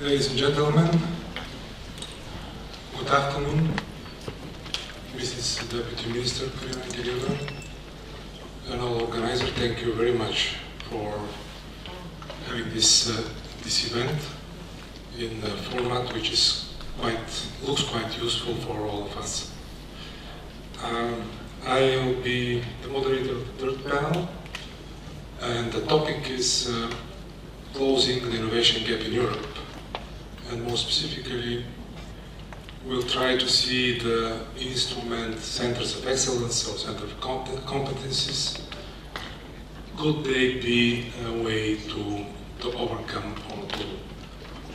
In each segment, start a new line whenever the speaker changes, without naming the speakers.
Ladies and gentlemen, good afternoon. Mrs. Deputy Minister Karina Kirieva and all organizers, thank you very much for having this event in a format which is looks quite useful for all of us. I will be the moderator of the third panel, and the topic is closing the innovation gap in Europe. And more specifically, we'll try to see the instrument centers of excellence or center of competencies. Could they be a way to overcome or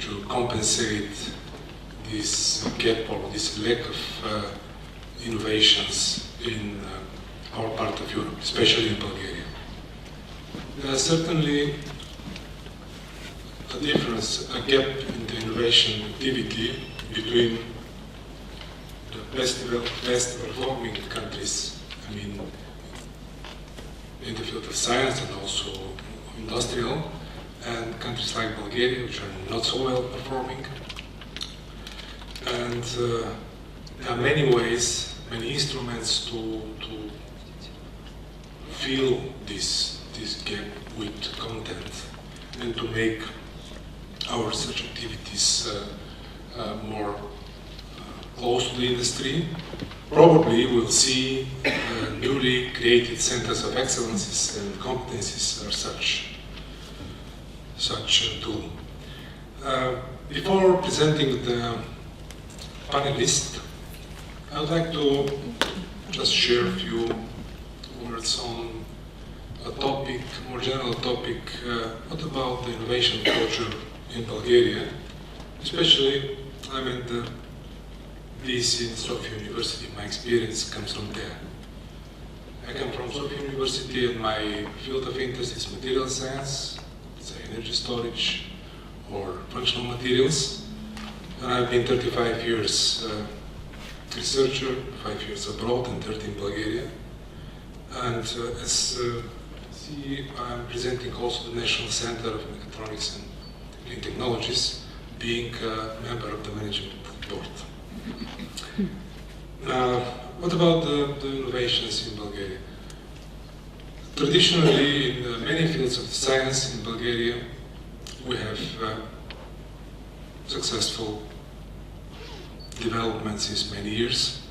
to compensate this gap or this lack of innovations in our part of Europe, especially in Bulgaria? There are certainly a difference, a gap in the innovation activity between the best performing countries, I mean, in the field of science and also industrial, and countries like Bulgaria, which are not so well performing. And there are many ways, many instruments to fill this gap with content and to make our research activities more close to the industry. Probably we'll see newly created centers of excellences and competencies are such a tool. Before presenting the panelists, I would like to just share a few words on a topic, more general topic. What about the innovation culture in Bulgaria? Especially, I'm at the VC in Sofia University. My experience comes from there. I come from Sofia University and my field of interest is material science, say energy storage or functional materials. And I've been 35 years researcher, 5 years abroad and 30 in Bulgaria. And as see, I'm presenting also the National Center of Mechatronics and Clean Technologies, being a member of the management board. What about the innovations in Bulgaria? Traditionally, in many fields of science in Bulgaria, we have successful development since many years.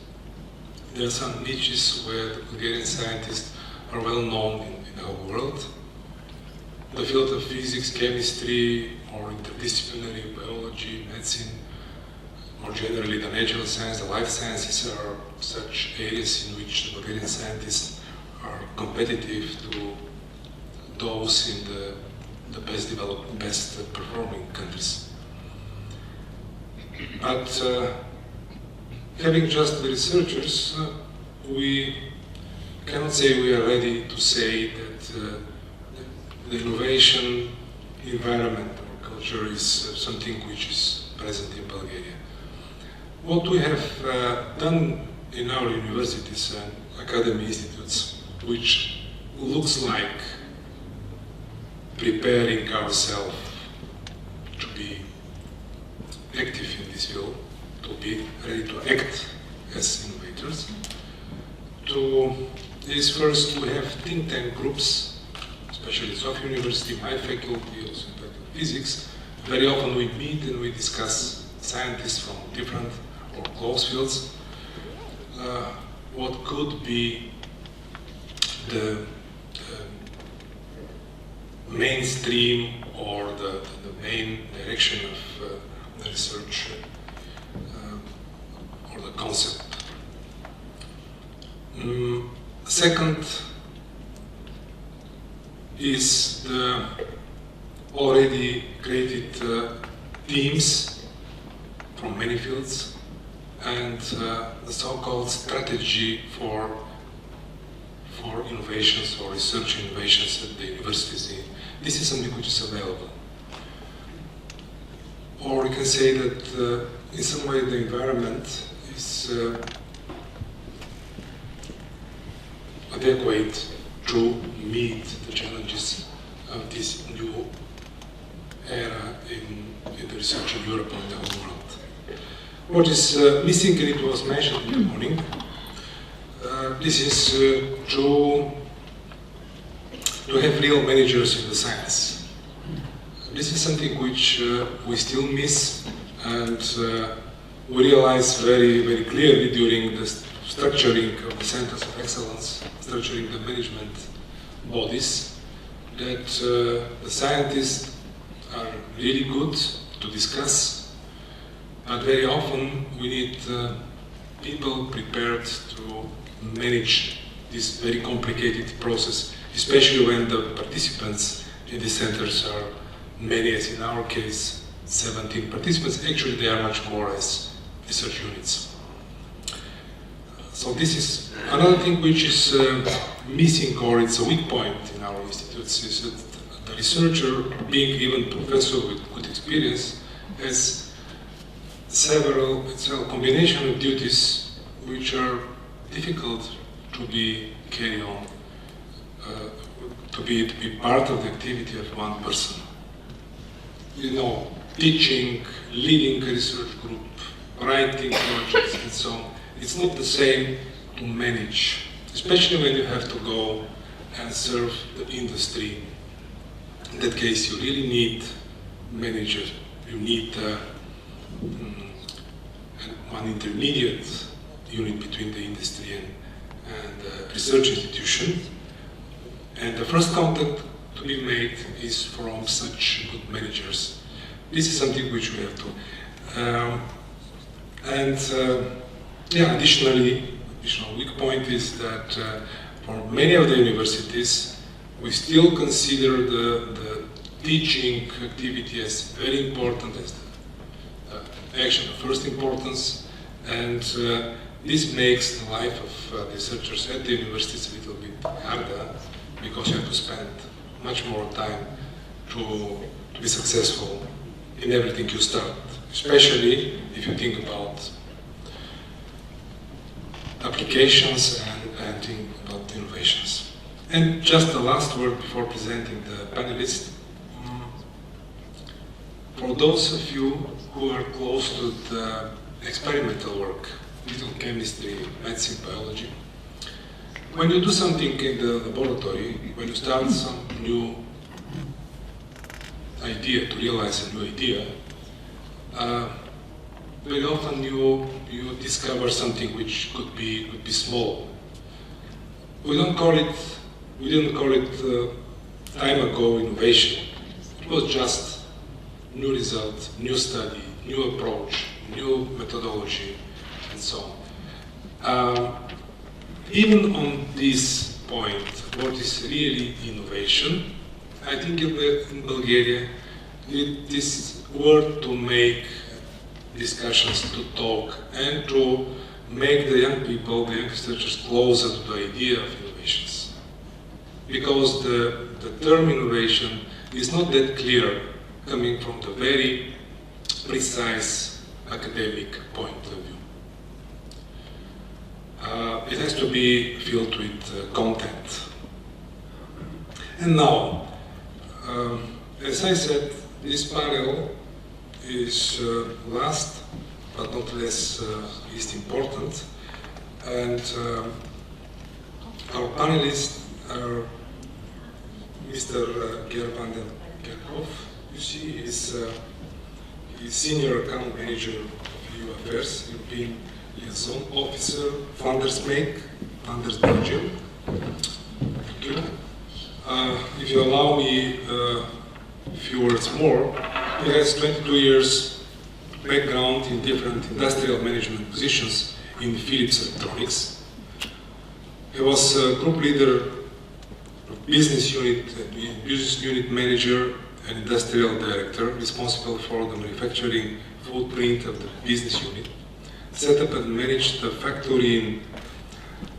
There are some niches where the Bulgarian scientists are well known in the whole world. The field of physics, chemistry, or interdisciplinary biology, medicine, more generally the natural science, the life sciences are such areas in which the Bulgarian scientists are competitive to those in the best developed, best performing countries. But having just the researchers, we cannot say we are ready to say that the innovation environment or culture is something which is present in Bulgaria. What we have done in our universities and academy institutes, which looks like preparing ourselves to be active in this field, to be ready to act as innovators, is first we have think tank groups, especially Sofia University, my faculty, also in faculty of physics. Very often we meet and we discuss scientists from different or close fields, what could be the mainstream or the main direction of the research or the concept. Second is the already created teams from many fields and the so-called strategy for innovations or research innovations at the universities. This is something which is available. Or we can say that in some way the environment is adequate to meet the challenges of this new era in the research in Europe and the whole world. What is missing, and it was mentioned in the morning, this is to have real managers in the science. This is something which we still miss, and we realize very, very clearly during the structuring of the centers of excellence, structuring the management bodies, that the scientists are really good to discuss, but very often we need people prepared to manage this very complicated process, especially when the participants in the centers are many, as in our case, 17 participants. Actually, they are much more as research units. So this is another thing which is missing, or it's a weak point in our institutes, is that the researcher, being even professor with good experience, has several combination of duties which are difficult to be carried on, to be part of the activity of one person. You know, teaching, leading a research group, writing projects, and so on. It's not the same to manage, especially when you have to go and serve the industry. In that case, you really need managers. You need one intermediate unit between the industry and the research institution. And the first contact to be made is from such good managers. This is something which we have to. Additional weak point is that for many of the universities, we still consider the teaching activity as very important, as the action of first importance, and this makes the life of researchers at the universities a little bit harder, because you have to spend much more time to be successful in everything you start, especially if you think about applications and think about innovations. And just the last word before presenting the panelists. For those of you who are close to the experimental work, physical chemistry, medicine, biology, when you do something in the laboratory, when you start some new idea, to realize a new idea, very often you discover something which could be small. We didn't call it time ago innovation. It was just new result, new study, new approach, new methodology, and so on. Even on this point, what is really innovation, I think in Bulgaria, it is worth to make discussions, to talk, and to make the young people, the young researchers, closer to the idea of innovations. Because the term innovation is not that clear, coming from the very precise academic point of view. It has to be filled with content. And now, as I said, this panel is last but not least important. And our panelists are Mr. Gerban Kerkhoff. You see, he's Senior Account Manager of EU Affairs, European Liaison Officer, Funders Make, Funders Belgium. Thank you. If you allow me a few words more, he has 22 years background in different industrial management positions in Philips Electronics. He was group leader of business unit manager and industrial director, responsible for the manufacturing footprint of the business unit, set up and managed the factory in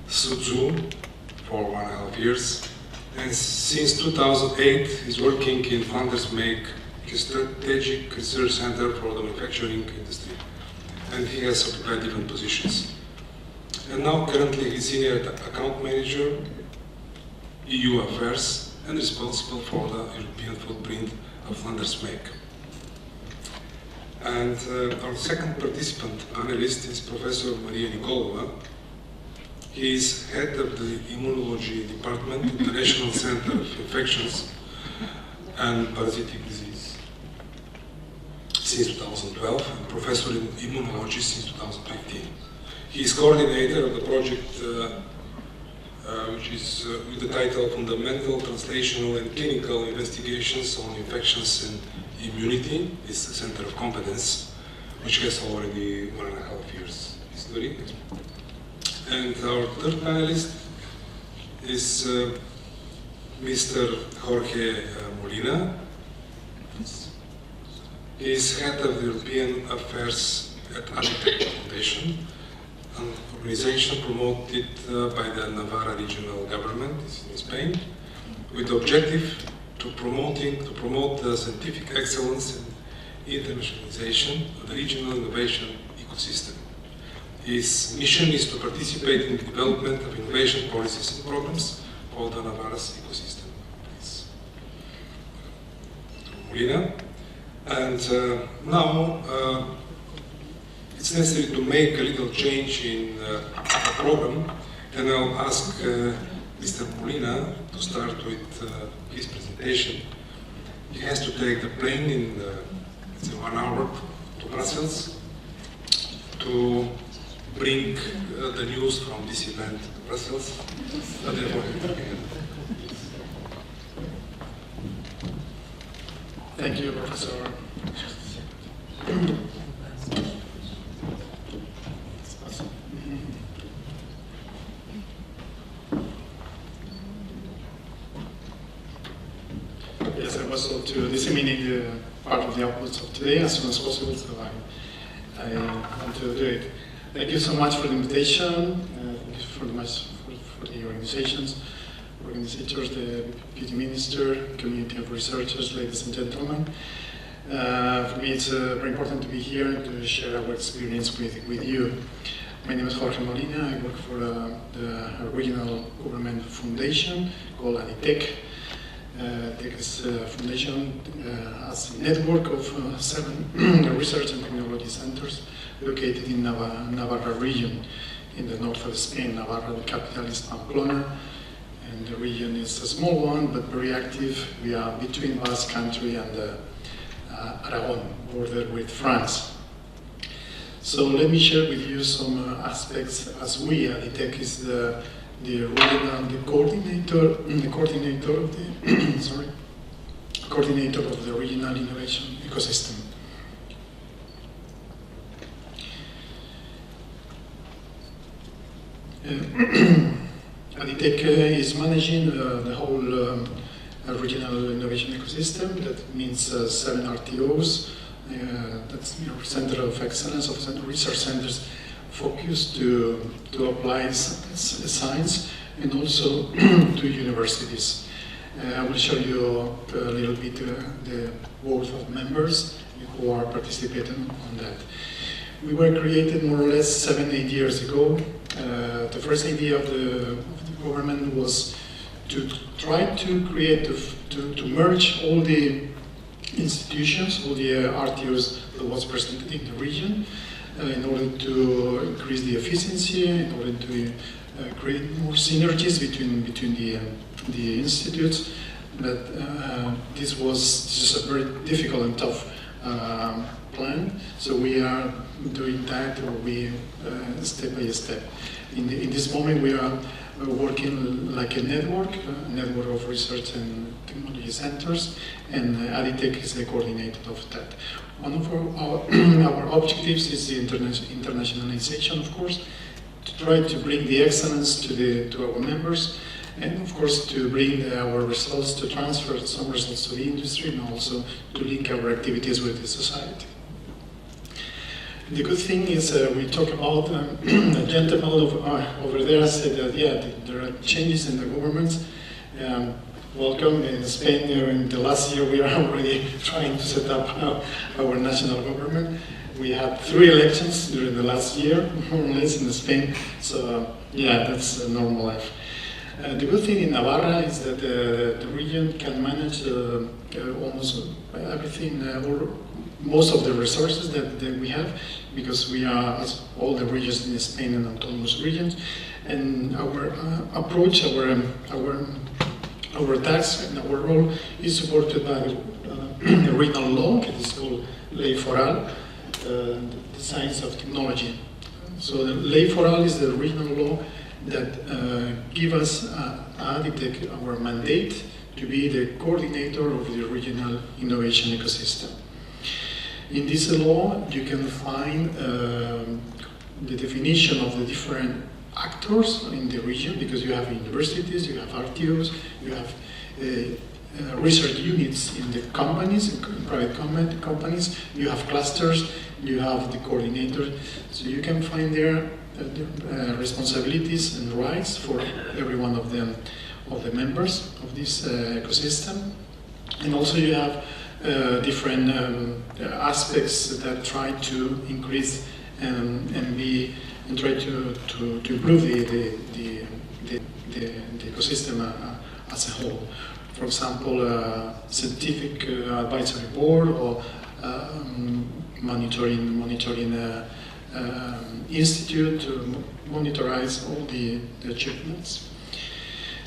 Suzhou for 1.5 years, and since 2008 he's working in Funders Make, a strategic research center for the manufacturing industry, and he has occupied different positions. And now currently he's Senior Account Manager, EU Affairs, and responsible for the European footprint of Funders Make. And our second participant, panelist, is Professor Maria Nikolova. He is head of the Immunology Department at the National Center of Infections and Parasitic Disease since 2012, and professor in immunology since 2015. He is coordinator of the project which is with the title Fundamental, Translational and Clinical Investigations on Infections and Immunity. It's a center of competence, which has already 1.5 years history. And our third panelist is Mr. Jorge Molina. He is head of the European Affairs at Architecture Foundation, an organization promoted by the Navarra regional government in Spain, with the objective to promote the scientific excellence and internationalization of the regional innovation ecosystem. His mission is to participate in the development of innovation policies and programs for the Navarra's ecosystem. Please. Molina. And now it's necessary to make a little change in the program, and I'll ask Mr. Molina to start with his presentation. He has to take the plane in let's say 1 hour to Brussels to bring the news from this event to Brussels.
Thank you, Professor. Yes, I was able to disseminate the part of the outputs of today as soon as possible, so I want to do it. Thank you so much for the invitation. Thank you for the organizations, the Deputy Minister, community of researchers, ladies and gentlemen. For me, it's very important to be here to share our experience with you. My name is Jorge Molina. I work for the regional government foundation called ADITEC. ADITEC is a foundation as a network of 7 research and technology centers located in Navarra region in the north of Spain. Navarra, the capital is Pamplona, and the region is a small one but very active. We are between Basque Country and Aragon, border with France. So let me share with you some aspects as we, ADITEC is the coordinator of the coordinator of the regional innovation ecosystem. ADITEC is managing the whole regional innovation ecosystem. That means 7 RTOs. That's your center of excellence, of research centers focused to apply science, and also to universities. I will show you a little bit the board of members who are participating on that. We were created more or less 7-8 years ago. The first idea of the government was to try to create, to merge all the institutions, all the RTOs that was presented in the region, in order to increase the efficiency, in order to create more synergies between the institutes. But this was just a very difficult and tough plan. So we are doing that step by step. In this moment, we are working like a network of research and technology centers, and ADITEC is the coordinator of that. One of our objectives is the internationalization, of course, to try to bring the excellence to our members, and of course to bring our results, to transfer some results to the industry, and also to link our activities with the society. The good thing is we talk about a gentleman over there said that there are changes in the governments. Welcome in Spain. In the last year, we are already trying to set up our national government. We had 3 elections during the last year, more or less, in Spain. So that's a normal life. The good thing in Navarra is that the region can manage almost everything, most of the resources that we have, because we are, as all the regions in Spain, and autonomous regions, and our approach, our task and our role is supported by the regional law, that is called Ley Foral, the science of technology. So the Ley Foral is the regional law that give us ADITEC our mandate to be the coordinator of the regional innovation ecosystem. In this law, you can find the definition of the different actors in the region, because you have universities, you have RTOs, you have research units in the companies, in private companies, you have clusters, you have the coordinator. So you can find there responsibilities and rights for every one of them, of the members of this ecosystem. And also you have different aspects that try to increase and try to improve the ecosystem as a whole. For example, scientific advisory board, or monitoring institute to monitorize all the achievements.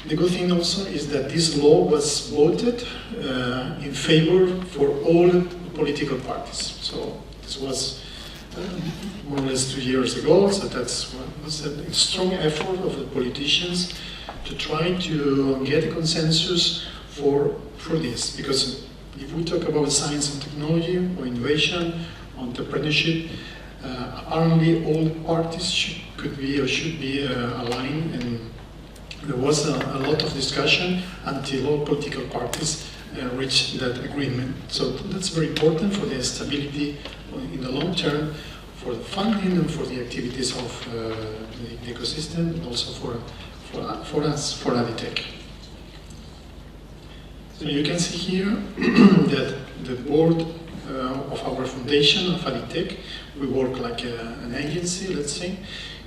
The good thing also is that this law was voted in favor for all political parties. So this was more or less 2 years ago, so that was a strong effort of the politicians to try to get a consensus for this. Because if we talk about science and technology, or innovation, entrepreneurship, apparently all parties should be aligned, and there was a lot of discussion until all political parties reached that agreement. So that's very important for the stability in the long term, for the funding and for the activities of the ecosystem, and also for us, for ADITEC. So you can see here that the board of our foundation, of ADITEC, we work like an agency, let's say.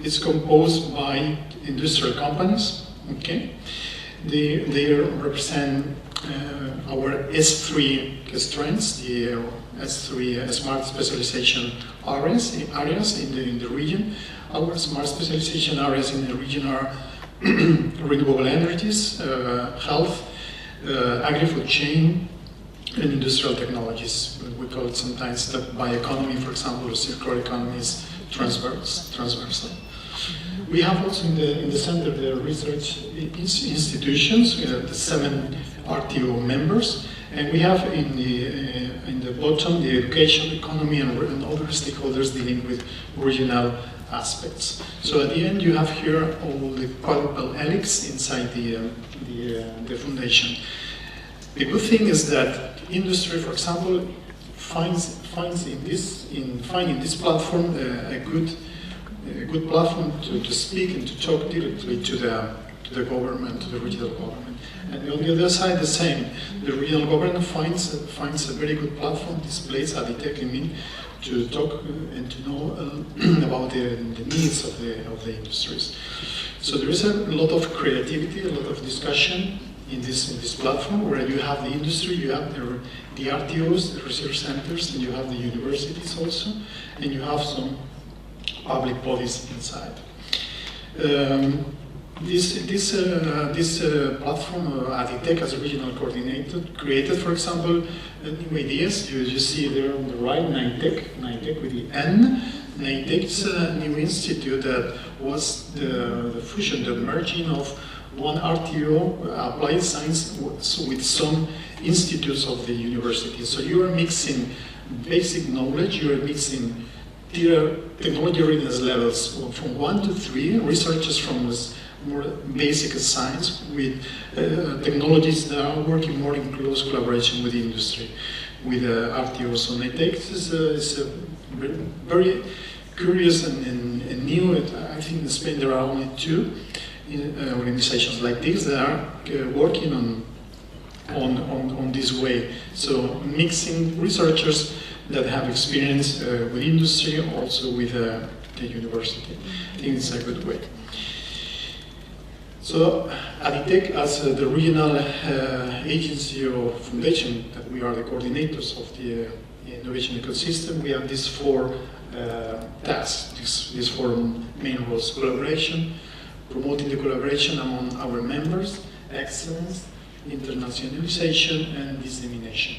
It's composed by industrial companies. Okay, they represent our S3 strengths, the S3 smart specialization areas in the region. Our smart specialization areas in the region are renewable energies, health, agri-food chain, and industrial technologies. We call it sometimes that bioeconomy, for example, or circular economy is transversal. We have also in the center the research institutions, the 7 RTO members, and we have in the bottom the education, economy, and other stakeholders dealing with regional aspects. So at the end, you have here all the quadruple helix inside the foundation. The good thing is that industry, for example, finds in this platform a good platform to speak and to talk directly to the government, to the regional government. And on the other side, the same. The regional government finds a very good platform, this place, ADITEC, to talk and to know about the needs of the industries. So there is a lot of creativity, a lot of discussion in this platform, where you have the industry, you have the RTOs, the research centers, and you have the universities also, and you have some public bodies inside. This platform, ADITEC, as a regional coordinator, created, for example, new ideas. You see there on the right, NITEC with the N. NITEC's a new institute that was the fusion, the merging of one RTO, applied science, with some institutes of the university. So you are mixing basic knowledge, you are mixing technology readiness levels from 1 to 3, researchers from more basic science with technologies that are working more in close collaboration with the industry, with RTOs. So NITEC is a very curious and new. I think in Spain there are only 2 organizations like this that are working on this way. So mixing researchers that have experience with industry, also with the university. I think it's a good way. So ADITEC, as the regional agency or foundation, that we are the coordinators of the innovation ecosystem, we have these four tasks, these four main roles: collaboration, promoting the collaboration among our members, excellence, internationalization, and dissemination.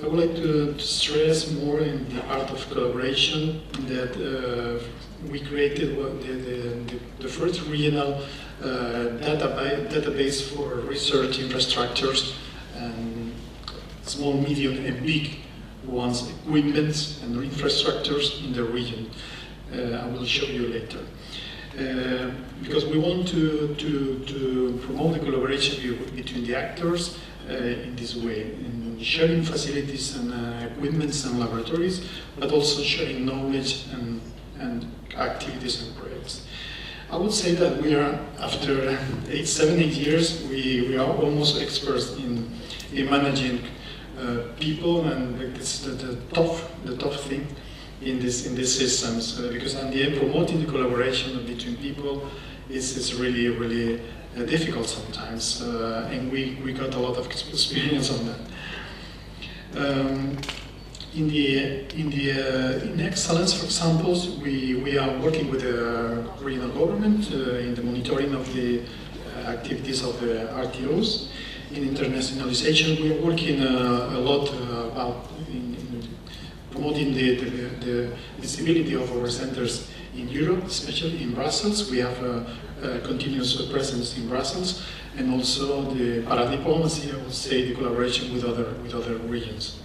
I would like to stress more in the art of collaboration that we created the first regional database for research infrastructures and small, medium, and big ones, equipments and infrastructures in the region. I will show you later. Because we want to promote the collaboration between the actors in this way, in sharing facilities and equipments and laboratories, but also sharing knowledge and activities and projects. I would say that we are, after 7, 8 years, we are almost experts in managing people, and it's the tough thing in these systems, because in the end, promoting the collaboration between people is really difficult sometimes, and we got a lot of experience on that. In excellence, for example, we are working with the regional government in the monitoring of the activities of the RTOs. In internationalization, we are working a lot about promoting the visibility of our centers in Europe, especially in Brussels. We have a continuous presence in Brussels, and also the para-diplomacy, I would say, the collaboration with other regions.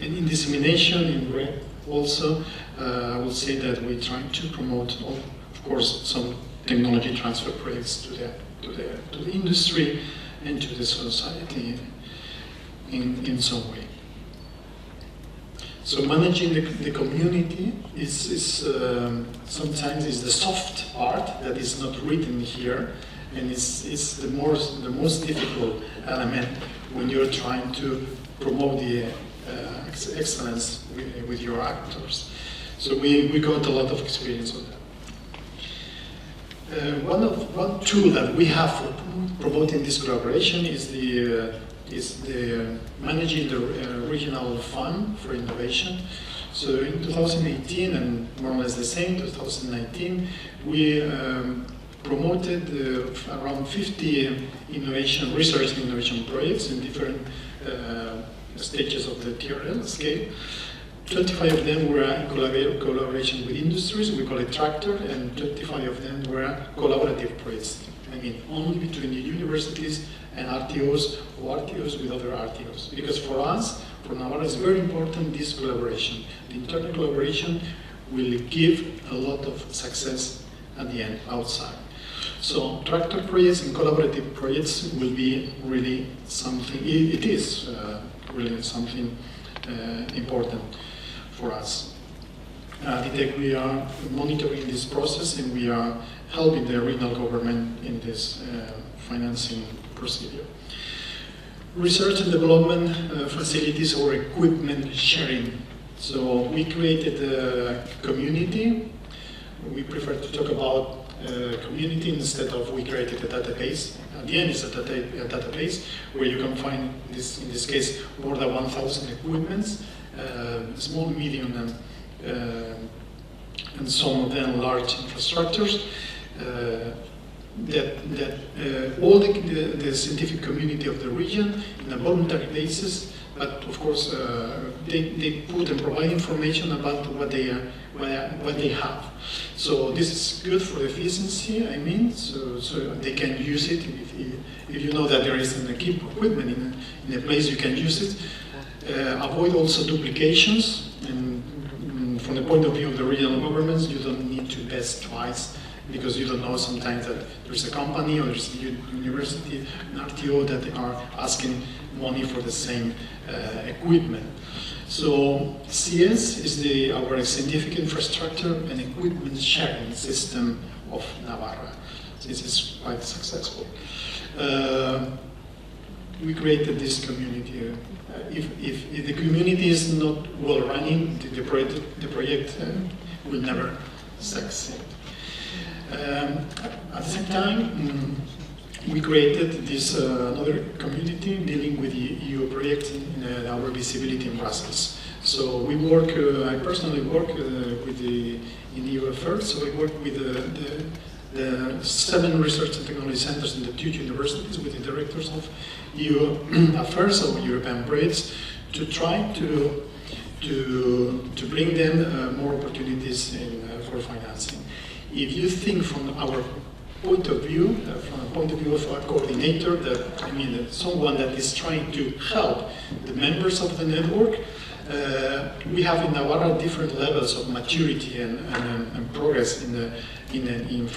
And in dissemination, in red, also, I would say that we're trying to promote, of course, some technology transfer projects to the industry and to the society in some way. So managing the community is sometimes is the soft part that is not written here, and it's the most difficult element when you're trying to promote the excellence with your actors. So we got a lot of experience on that. One tool that we have for promoting this collaboration is the managing the regional fund for innovation. So in 2018, and more or less the same, 2019, we promoted around 50 research and innovation projects in different stages of the TRL scale. 25 of them were in collaboration with industries, we call it Tractor, and 25 of them were collaborative projects. I mean, only between the universities and RTOs, or RTOs with other RTOs. Because for us, for Navarra, it's very important, this collaboration. The internal collaboration will give a lot of success at the end, outside. So Tractor projects and collaborative projects will be really something, it is really something important for us. At DTEC, we are monitoring this process, and we are helping the regional government in this financing procedure. Research and development facilities or equipment sharing. So we created a community. We prefer to talk about community instead of we created a database. At the end, it's a database where you can find, in this case, more than 1,000 equipments, small, medium, and some of them large infrastructures. That all the scientific community of the region, on a voluntary basis, but of course they put and provide information about what they have. So this is good for efficiency. I mean, so they can use it if you know that there is an equipment in a place, you can use it. Avoid also duplications, and from the point of view of the regional governments, you don't need to invest twice, because you don't know sometimes that there's a company or there's a university, an RTO that are asking money for the same equipment. So CS is our scientific infrastructure and equipment sharing system of Navarra. This is quite successful. We created this community. If the community is not well running, the project will never succeed. At the same time, we created this another community dealing with the EU project in our visibility in Brussels. So we work, I personally work with in EU Affairs, so I work with the 7 research and technology centers in the 2 universities with the directors of EU Affairs, or European projects, to try to bring them more opportunities for financing. If you think from our point of view, from the point of view of a coordinator, someone that is trying to help the members of the network, we have in Navarra different levels of maturity and progress for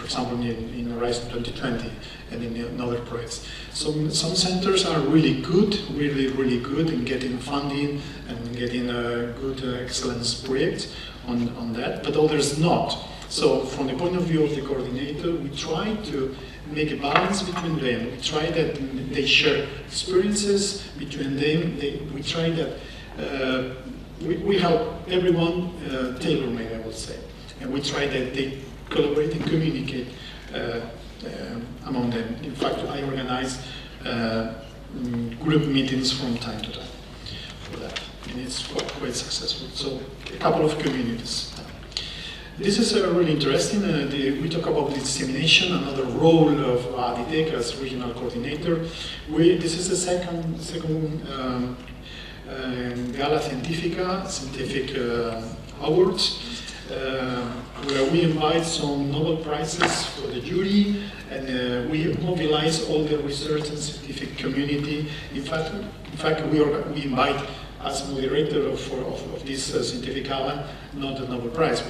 example, in Horizon 2020 and in other projects. Some centers are really good in getting funding and getting good excellence projects on that, but others not. So from the point of view of the coordinator, we try to make a balance between them. We try that they share experiences between them. We try that we help everyone tailor-made, I would say. And we try that they collaborate and communicate among them. In fact, I organize group meetings from time to time for that. And it's quite successful. So a couple of communities. This is really interesting. We talk about dissemination, another role of ADITEC as regional coordinator. This is the second Gala Científica, scientific awards, where we invite some Nobel Prizes for the jury, and we mobilize all the research and scientific community. In fact, we invite, as moderator of this scientific gala, not the Nobel Prize,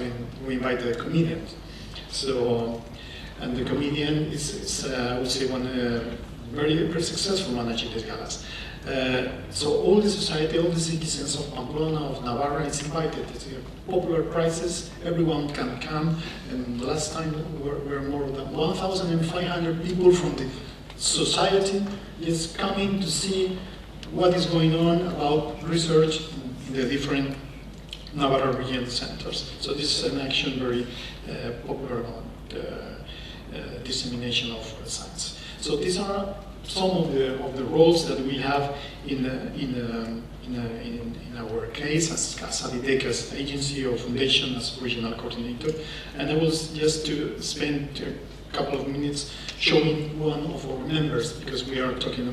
we invite the comedian. So, and the comedian is I would say, one very successful managing these galas. So all the society, all the citizens of Pamplona, of Navarra is invited. It's popular prizes, everyone can come, and last time were more than 1,500 people from the society just coming to see what is going on about research in the different Navarra region centers. So this is an action very popular on dissemination of science. So these are some of the roles that we have in our case as ADITEC, as agency or foundation, as regional coordinator. And I was just to spend a couple of minutes showing one of our members, because we are talking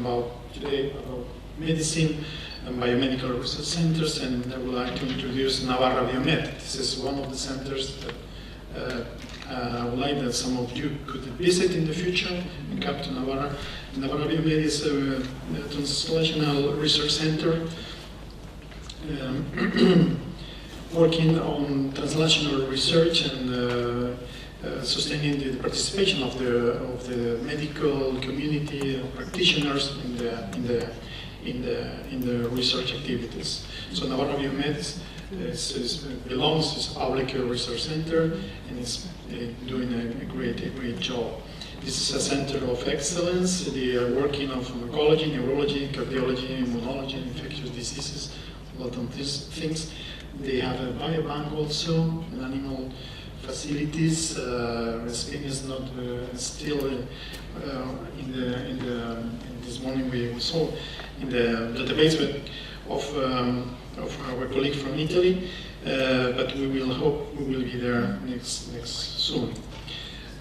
today about medicine and biomedical research centers, and I would like to introduce Navarra Biomed. This is one of the centers that I would like that some of you could visit in the future and come to Navarra. Navarra Biomed is a translational research center working on translational research and sustaining the participation of the medical community practitioners in the research activities. So Navarra Biomed is a public research center, and is doing a great job. This is a center of excellence. They are working on pharmacology, neurology, cardiology, immunology, infectious diseases, a lot of these things. They have a biobank also, and animal facilities. Spain is not still in this morning we saw in the database of our colleague from Italy, but we will hope we will be there next soon.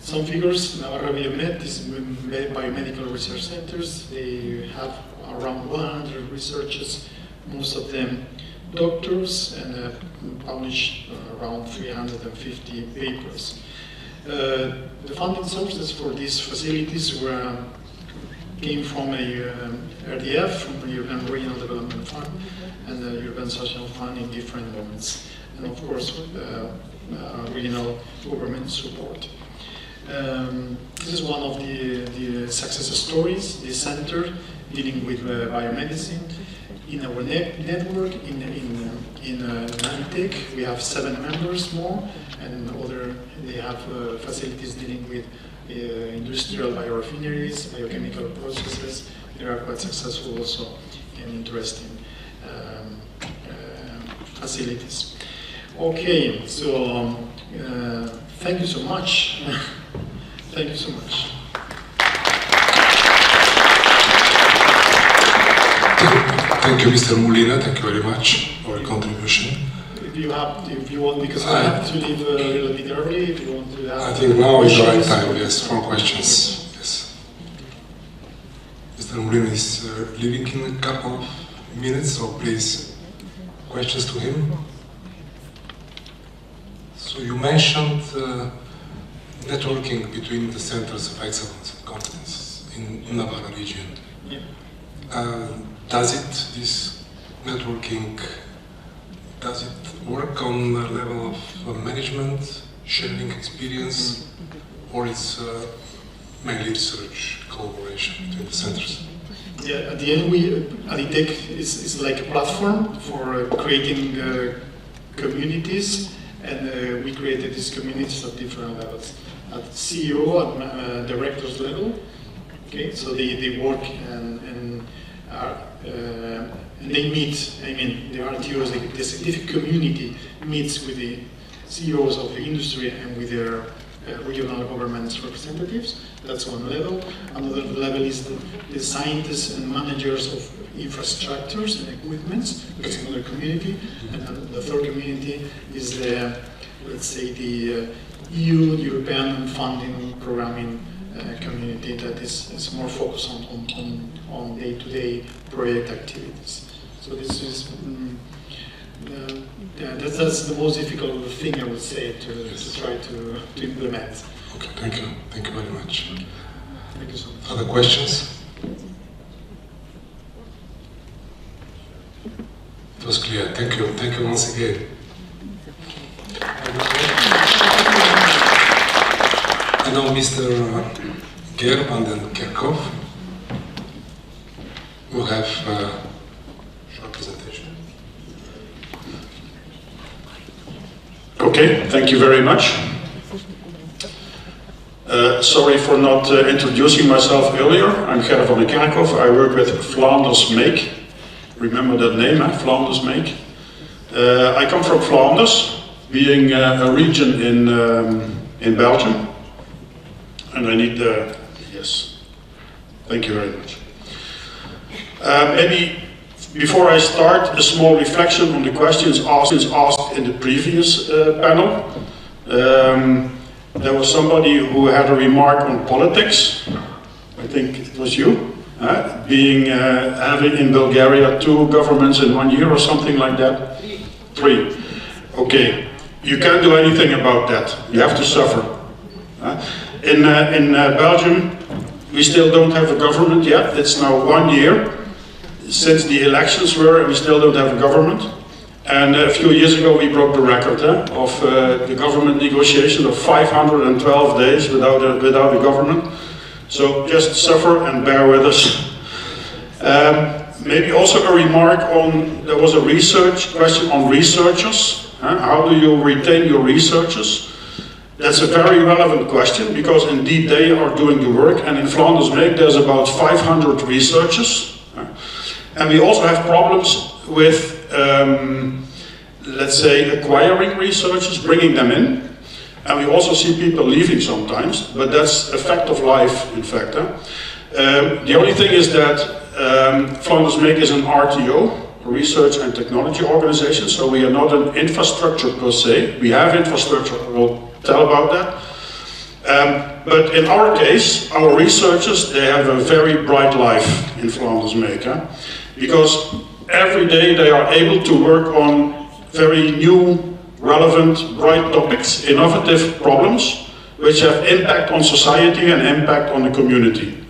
Some figures: Navarra Biomed is biomedical research centers. They have around 100 researchers, most of them doctors, and published around 350 papers. The funding sources for these facilities came from a RDF, from the European Regional Development Fund, and the European Social Fund in different moments, and of course regional government support. This is one of the success stories, this center dealing with biomedicine. In our network, in ADITEC, we have 7 members more, and they have facilities dealing with industrial biorefineries, biochemical processes. They are quite successful also and interesting facilities. Okay, so thank you so much. Thank you so much.
Thank you, Mr. Molina. Thank you very much for contribution.
If you want, because I have to leave a little bit early. If you want to have
I think now is the right time, yes, for questions. Yes. Mr. Molina is leaving in a couple of minutes, so please, questions to him. So you mentioned networking between the centers of excellence and competences in Navarra region.
Yeah.
This networking, does it work on the level of management, sharing experience, or it's mainly research collaboration between the centers?
Yeah, at the end, Aditec is like a platform for creating communities, and we created these communities at different levels. At CEO, at directors level, okay, so they work and they meet. I mean, the RTOs, the scientific community meets with the CEOs of the industry and with their regional governments representatives. That's one level. Another level is the scientists and managers of infrastructures and equipments. That's another community. And the third community is the, let's say, the EU, European funding programming community that is more focused on day-to-day project activities. So this is that's the most difficult thing, I would say, to try to implement.
Okay, thank you. Thank you very much.
Thank you so much.
Other questions? It was clear. Thank you. Thank you once again. And now Mr. Gerb and then Kerkhoff will have a short presentation.
Okay, thank you very much. Sorry for not introducing myself earlier. I'm Gerb van den Kerkhoff. I work with Flanders Make. Remember that name, Flanders Make? I come from Flanders, being a region in Belgium. And I need the, yes, thank you very much. Maybe before I start, a small reflection on the questions asked in the previous panel. There was somebody who had a remark on politics. I think it was you. Having in Bulgaria 2 governments in 1 year or something like that? 3. Okay, you can't do anything about that. You have to suffer. In Belgium, we still don't have a government yet. It's now 1 year since the elections were, and we still don't have a government. And a few years ago, we broke the record of the government negotiation of 512 days without a government. So just suffer and bear with us. Maybe also a remark on, there was a research question on researchers. How do you retain your researchers? That's a very relevant question, because indeed they are doing the work, and in Flanders Make there's about 500 researchers. And we also have problems with, let's say, acquiring researchers, bringing them in. And we also see people leaving sometimes, but that's a fact of life, in fact. The only thing is that Flanders Make is an RTO, Research and Technology Organization, so we are not an infrastructure per se. We have infrastructure, we'll tell about that. But in our case, our researchers, they have a very bright life in Flanders Make, because every day they are able to work on very new, relevant, bright topics, innovative problems, which have impact on society and impact on the community.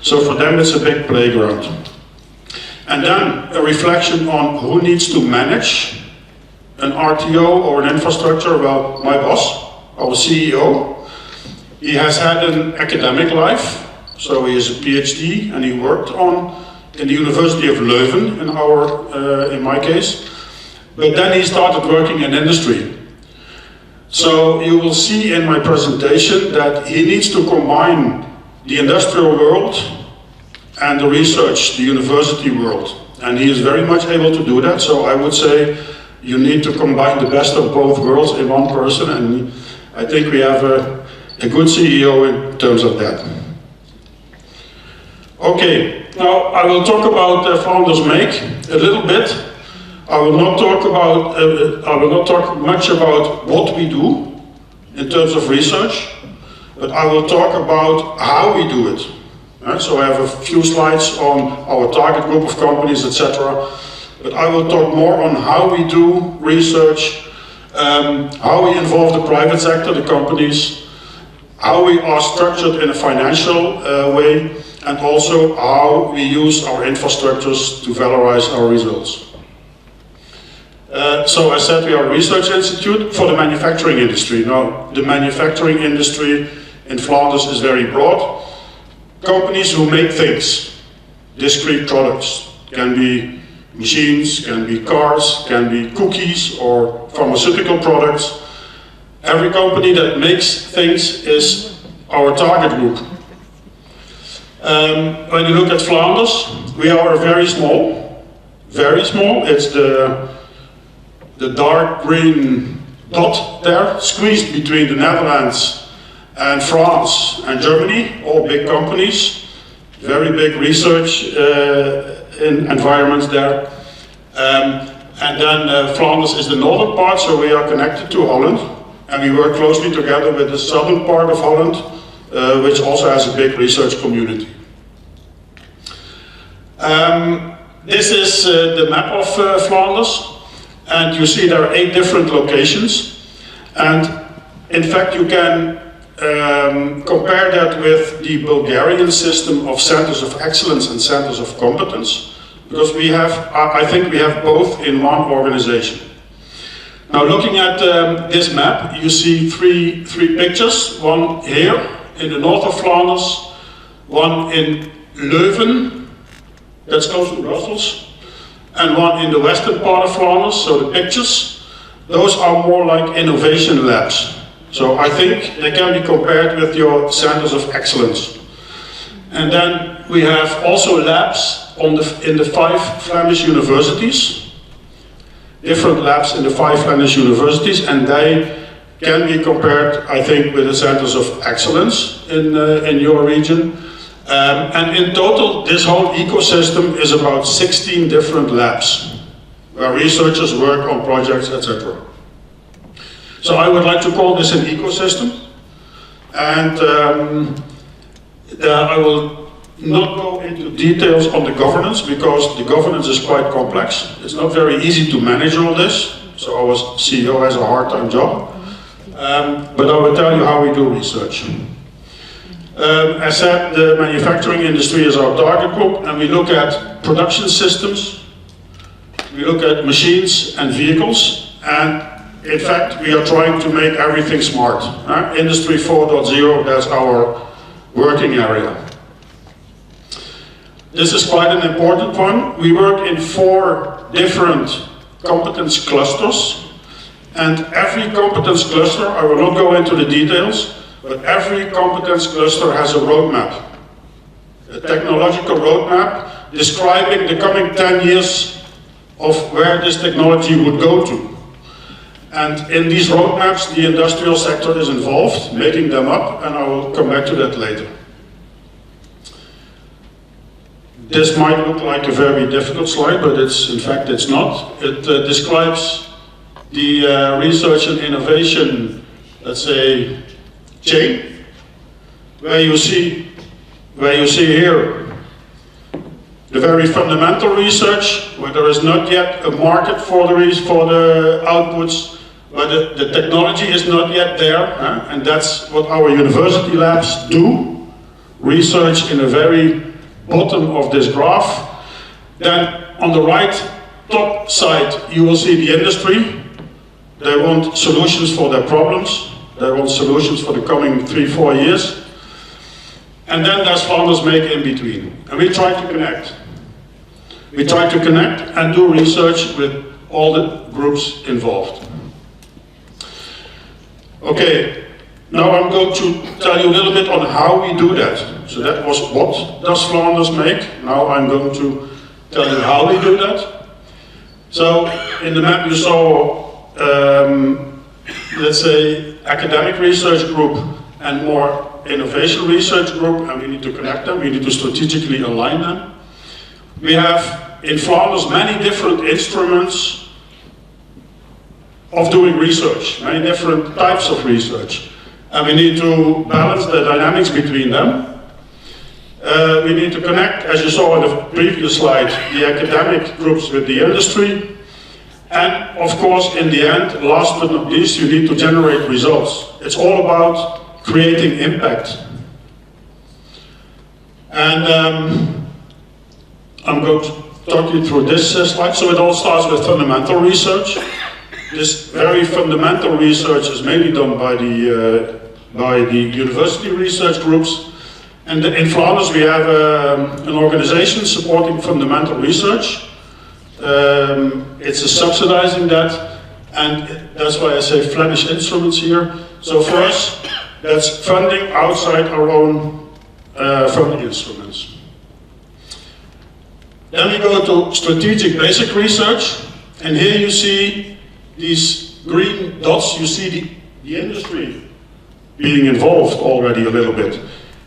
So for them it's a big playground. And then a reflection on who needs to manage an RTO or an infrastructure. Well, my boss, our CEO, he has had an academic life, so he is a PhD, and he worked in the University of Leuven, in my case. But then he started working in industry. So you will see in my presentation that he needs to combine the industrial world and the research, the university world. And he is very much able to do that. So I would say you need to combine the best of both worlds in one person. And I think we have a good CEO in terms of that. Okay, now I will talk about Flanders Make a little bit. I will not talk much about what we do in terms of research, but I will talk about how we do it. So I have a few slides on our target group of companies, etc. But I will talk more on how we do research, how we involve the private sector, the companies, how we are structured in a financial way, and also how we use our infrastructures to valorize our results. So I said we are a research institute for the manufacturing industry. Now, the manufacturing industry in Flanders is very broad. Companies who make things, discrete products, can be machines, can be cars, can be cookies or pharmaceutical products. Every company that makes things is our target group. When you look at Flanders, we are very small, it's the dark green dot there, squeezed between the Netherlands and France and Germany, all big companies, very big research environments there. And then Flanders is the northern part, so we are connected to Holland, and we work closely together with the southern part of Holland, which also has a big research community. This is the map of Flanders. And you see there are 8 different locations, and in fact you can compare that with the Bulgarian system of centers of excellence and centers of competence, because we have, I think we have both in one organization. Now looking at this map, you see three pictures, one here in the north of Flanders, one in Leuven, that's close to Brussels, and one in the western part of Flanders. So the pictures, those are more like innovation labs. So I think they can be compared with your centers of excellence. And then we have also labs in the 5 Flemish universities, different labs in the 5 Flemish universities, and they can be compared, I think, with the centers of excellence in your region. And in total, this whole ecosystem is about 16 different labs where researchers work on projects, etc. So I would like to call this an ecosystem, and I will not go into details on the governance, because the governance is quite complex. It's not very easy to manage all this, so our CEO has a hard-time job. But I will tell you how we do research. As said, the manufacturing industry is our target group, and we look at production systems, we look at machines and vehicles, and in fact we are trying to make everything smart. Industry 4.0, that's our working area. This is quite an important one. We work in 4 different competence clusters, and every competence cluster, I will not go into the details, but every competence cluster has a roadmap, a technological roadmap describing the coming 10 years of where this technology would go to. And in these roadmaps, the industrial sector is involved, making them up, and I will come back to that later. This might look like a very difficult slide, but in fact it's not. It describes the research and innovation, let's say, chain, where you see here the very fundamental research, where there is not yet a market for the outputs, where the technology is not yet there, and that's what our university labs do, research in the very bottom of this graph. Then on the right top side you will see the industry. They want solutions for their problems. They want solutions for the coming 3-4 years. And then there's Flanders Make in between. And we try to connect. We try to connect and do research with all the groups involved. Okay, now I'm going to tell you a little bit on how we do that. So that was what does Flanders Make. Now I'm going to tell you how we do that. So in the map you saw, let's say, academic research group and more innovation research group, and we need to connect them, we need to strategically align them. We have in Flanders many different instruments of doing research, many different types of research. And we need to balance the dynamics between them. We need to connect, as you saw in the previous slide, the academic groups with the industry. And of course, in the end, last but not least, you need to generate results. It's all about creating impact. And I'm going to talk you through this slide. So it all starts with fundamental research. This very fundamental research is mainly done by the university research groups. And in Flanders we have an organization supporting fundamental research. It's subsidizing that, and that's why I say Flemish instruments here. So for us, that's funding outside our own funding instruments. Then we go to strategic basic research, and here you see these green dots. You see the industry being involved already a little bit.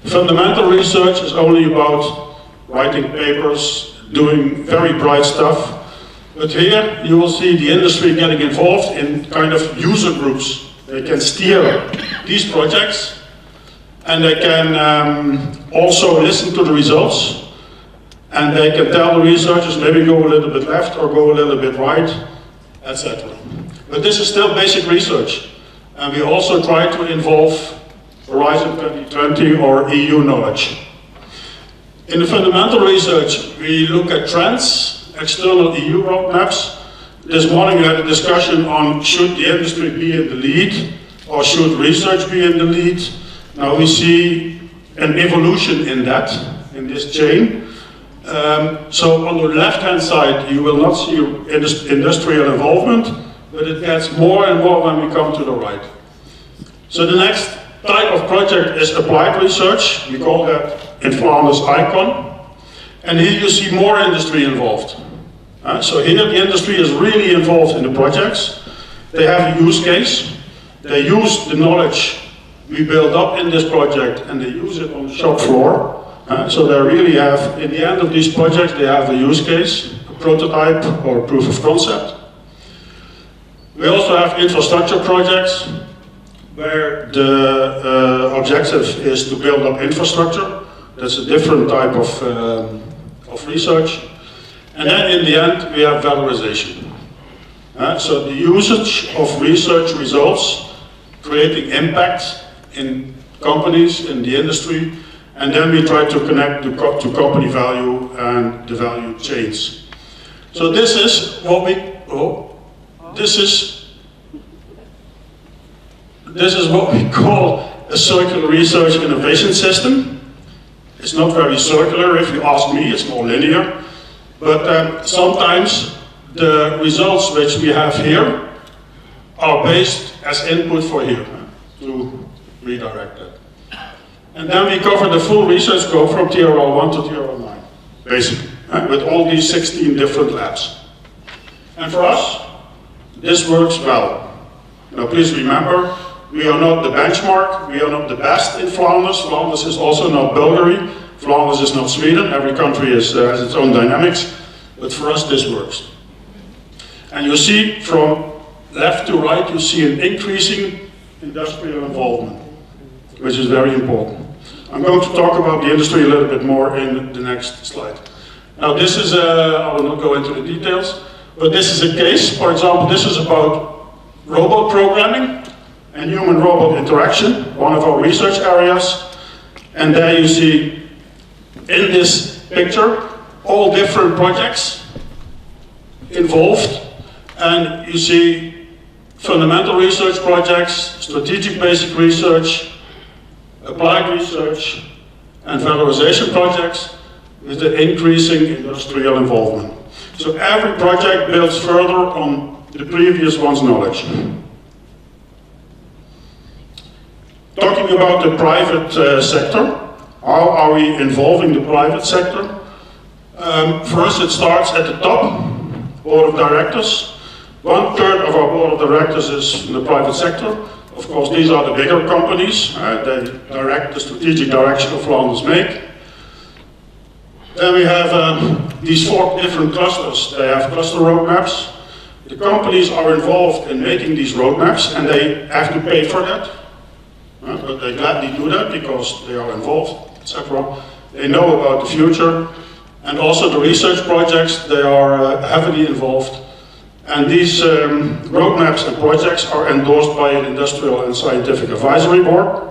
Fundamental research is only about writing papers, doing very bright stuff. But here you will see the industry getting involved in kind of user groups. They can steer these projects, and they can also listen to the results, and they can tell the researchers maybe go a little bit left or go a little bit right, etc. But this is still basic research, and we also try to involve Horizon 2020 or EU knowledge. In the fundamental research, we look at trends, external EU roadmaps. This morning we had a discussion on should the industry be in the lead or should research be in the lead. Now we see an evolution in that, in this chain. So on the left-hand side you will not see industrial involvement, but it gets more and more when we come to the right. So the next type of project is applied research. We call that in Flanders ICON. And here you see more industry involved. So here the industry is really involved in the projects. They have a use case. They use the knowledge we build up in this project and they use it on the shop floor. So they really have, in the end of these projects, they have a use case, a prototype or a proof of concept. We also have infrastructure projects where the objective is to build up infrastructure. That's a different type of research. And then in the end, we have valorization. So the usage of research results, creating impact in companies, in the industry, and then we try to connect to company value and the value chains. So this is what this is what we call a circular research innovation system. It's not very circular, if you ask me, it's more linear. But sometimes the results which we have here are based as input for here, to redirect that. And then we cover the full research scope from TRL 1 to TRL 9, basically, with all these 16 different labs. And for us, this works well. Now please remember, we are not the benchmark, we are not the best in Flanders. Flanders is also not Bulgaria, Flanders is not Sweden, every country has its own dynamics, but for us this works. And you see from left to right, you see an increasing industrial involvement, which is very important. I'm going to talk about the industry a little bit more in the next slide. Now this is, I will not go into the details, but this is a case. For example, this is about robot programming and human-robot interaction, one of our research areas. And there you see in this picture all different projects involved. And you see fundamental research projects, strategic basic research, applied research, and valorization projects with the increasing industrial involvement. So every project builds further on the previous one's knowledge. Talking about the private sector, how are we involving the private sector? First, it starts at the top, board of directors. 1/3 of our board of directors is in the private sector. Of course, these are the bigger companies. They direct the strategic direction of Flanders Make. Then we have these 4 different clusters. They have cluster roadmaps. The companies are involved in making these roadmaps and they have to pay for that. But they gladly do that because they are involved, etc. They know about the future. And also the research projects, they are heavily involved. And these roadmaps and projects are endorsed by an industrial and scientific advisory board.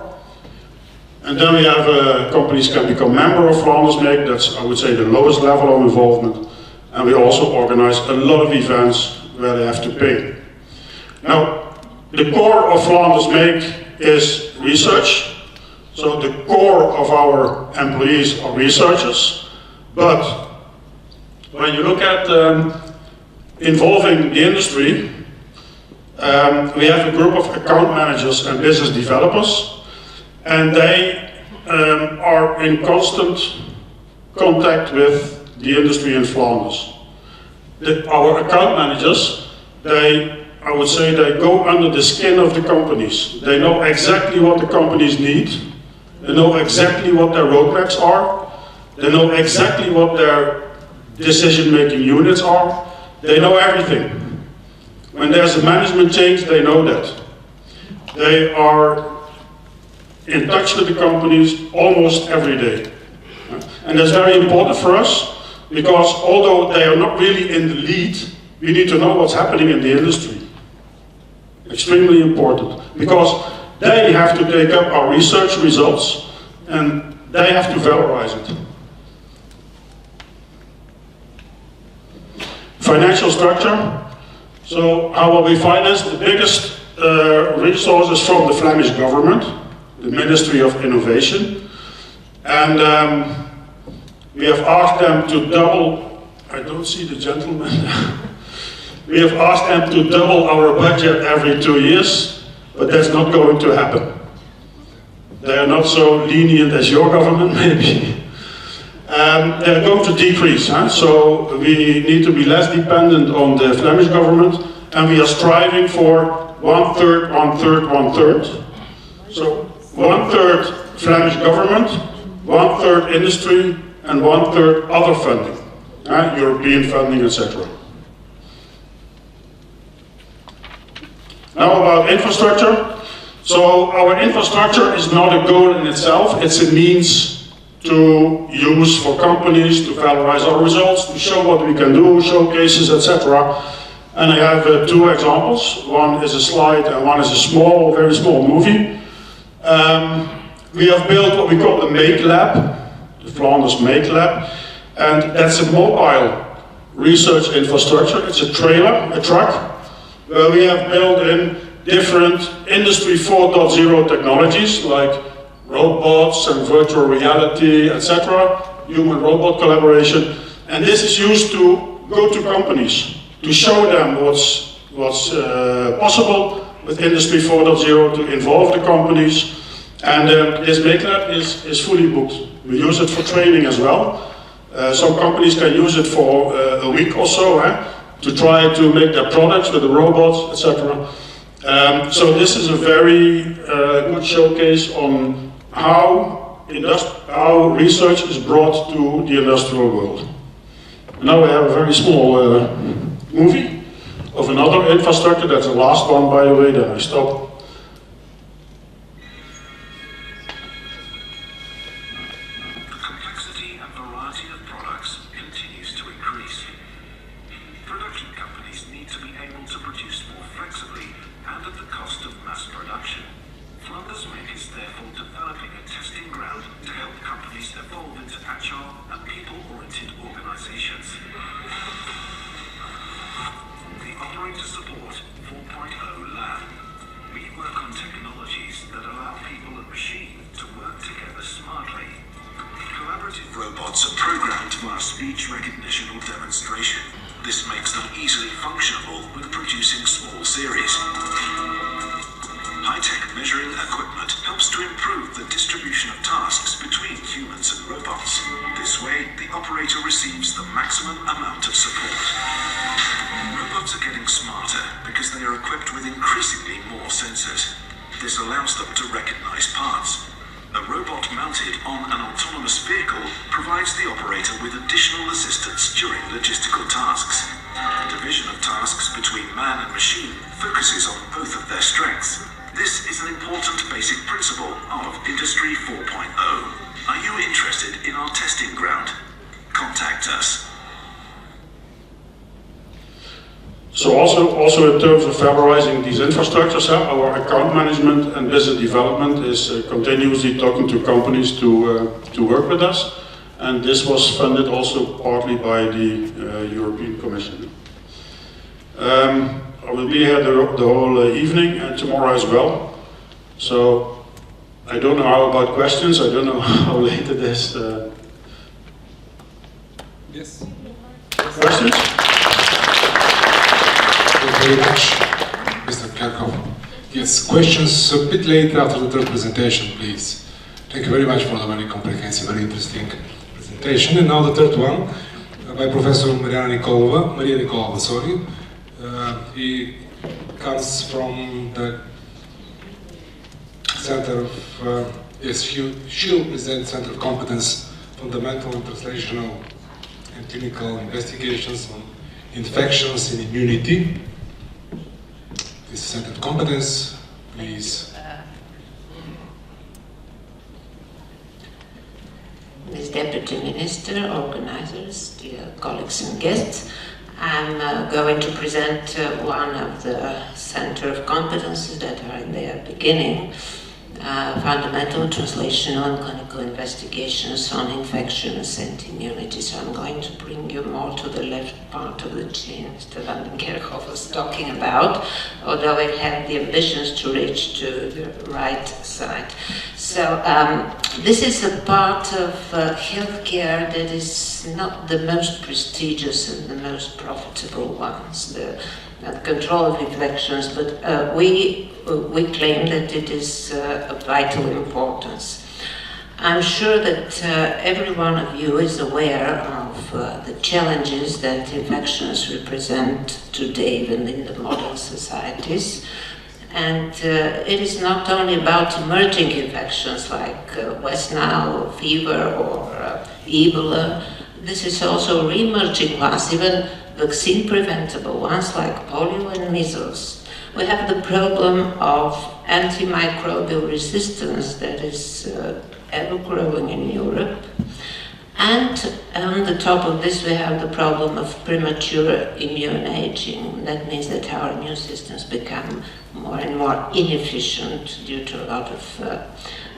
And then we have companies can become member of Flanders Make, that's I would say the lowest level of involvement. And we also organize a lot of events where they have to pay. Now, the core of Flanders Make is research. So the core of our employees are researchers. But when you look at involving the industry, we have a group of account managers and business developers, and they are in constant contact with the industry in Flanders. Our account managers, I would say they go under the skin of the companies. They know exactly what the companies need. They know exactly what their roadmaps are. They know exactly what their decision-making units are. They know everything. When there's a management change, they know that. They are in touch with the companies almost every day. And that's very important for us, because although they are not really in the lead, we need to know what's happening in the industry. Extremely important, because they have to take up our research results and they have to valorize it. Financial structure. So how will we finance? The biggest resources from the Flemish government, the Ministry of Innovation. And we have asked them to double, I don't see the gentleman. We have asked them to double our budget every 2 years, but that's not going to happen. They are not so lenient as your government, maybe. They're going to decrease, so we need to be less dependent on the Flemish government, and we are striving for 1/3, 1/3, 1/3. So 1/3 Flemish government, 1/3 industry, and 1/3 other funding, European funding, etc. Now about infrastructure. So our infrastructure is not a goal in itself, it's a means to use for companies to valorize our results, to show what we can do, showcases, etc. And I have 2 examples. One is a slide and one is a small, very small movie. We have built what we call the Make Lab, the Flanders Make Lab, and that's a mobile research infrastructure. It's a trailer, a truck, where we have built in different Industry 4.0 technologies like robots and virtual reality, etc., human-robot collaboration. And this is used to go to companies, to show them what's possible with Industry 4.0, to involve the companies. And this Make Lab is fully booked. We use it for training as well. Some companies can use it for a week or so, to try to make their products with the robots, etc. So this is a very good showcase on how research is brought to the industrial world. Now we have a very small movie of another infrastructure. That's the last one, by the way, then I stop.
Robots are programmed via speech recognition or demonstration. This makes them easily functional when producing small series. High-tech measuring equipment helps to improve the distribution of tasks between humans and robots. This way, the operator receives the maximum amount of support. Robots are getting smarter because they are equipped with increasingly more sensors. This allows them to recognize parts. A robot mounted on an autonomous vehicle provides the operator with additional assistance during logistical tasks. The division of tasks between man and machine focuses on both of their strengths. This is an important basic principle of Industry 4.0. Are you interested in our testing ground? Contact us.
So also in terms of favorizing these infrastructures, our account management and business development is continuously talking to companies to work with us, and this was funded also partly by the European Commission. I will be here the whole evening and tomorrow as well. So I don't know how about questions. I don't know how late it is.
Yes.
Questions?
Thank you very much, Mr. Kerkhoff. Yes, questions a bit later after the third presentation, please. Thank you very much for the very comprehensive, very interesting presentation. And now the third one by Professor Maria Nikolova, sorry. He comes from the Center of, she'll present Center of Competence, Fundamental and Translational and Clinical Investigations on Infections and Immunity. This Center of Competence, please.
Ms. Deputy Minister, organizers, dear colleagues and guests, I'm going to present one of the Center of Competences that are in their beginning, fundamental, translational and clinical investigations on infections and immunity. So I'm going to bring you more to the left part of the chain Mr. Van den Kerkhoff was talking about, although I have the ambitions to reach to the right side. So this is a part of healthcare that is not the most prestigious and the most profitable ones, the control of infections, but we claim that it is of vital importance. I'm sure that every one of you is aware of the challenges that infections represent today even in the modern societies. And it is not only about emerging infections like West Nile fever or Ebola. This is also re-emerging ones, even vaccine-preventable ones like polio and measles. We have the problem of antimicrobial resistance that is ever growing in Europe. And on the top of this, we have the problem of premature immune aging. That means that our immune systems become more and more inefficient due to a lot of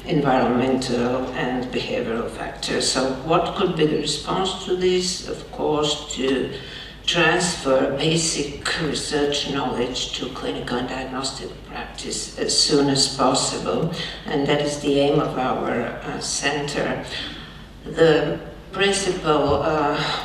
environmental and behavioral factors. So what could be the response to this? Of course, to transfer basic research knowledge to clinical and diagnostic practice as soon as possible. And that is the aim of our center. The principal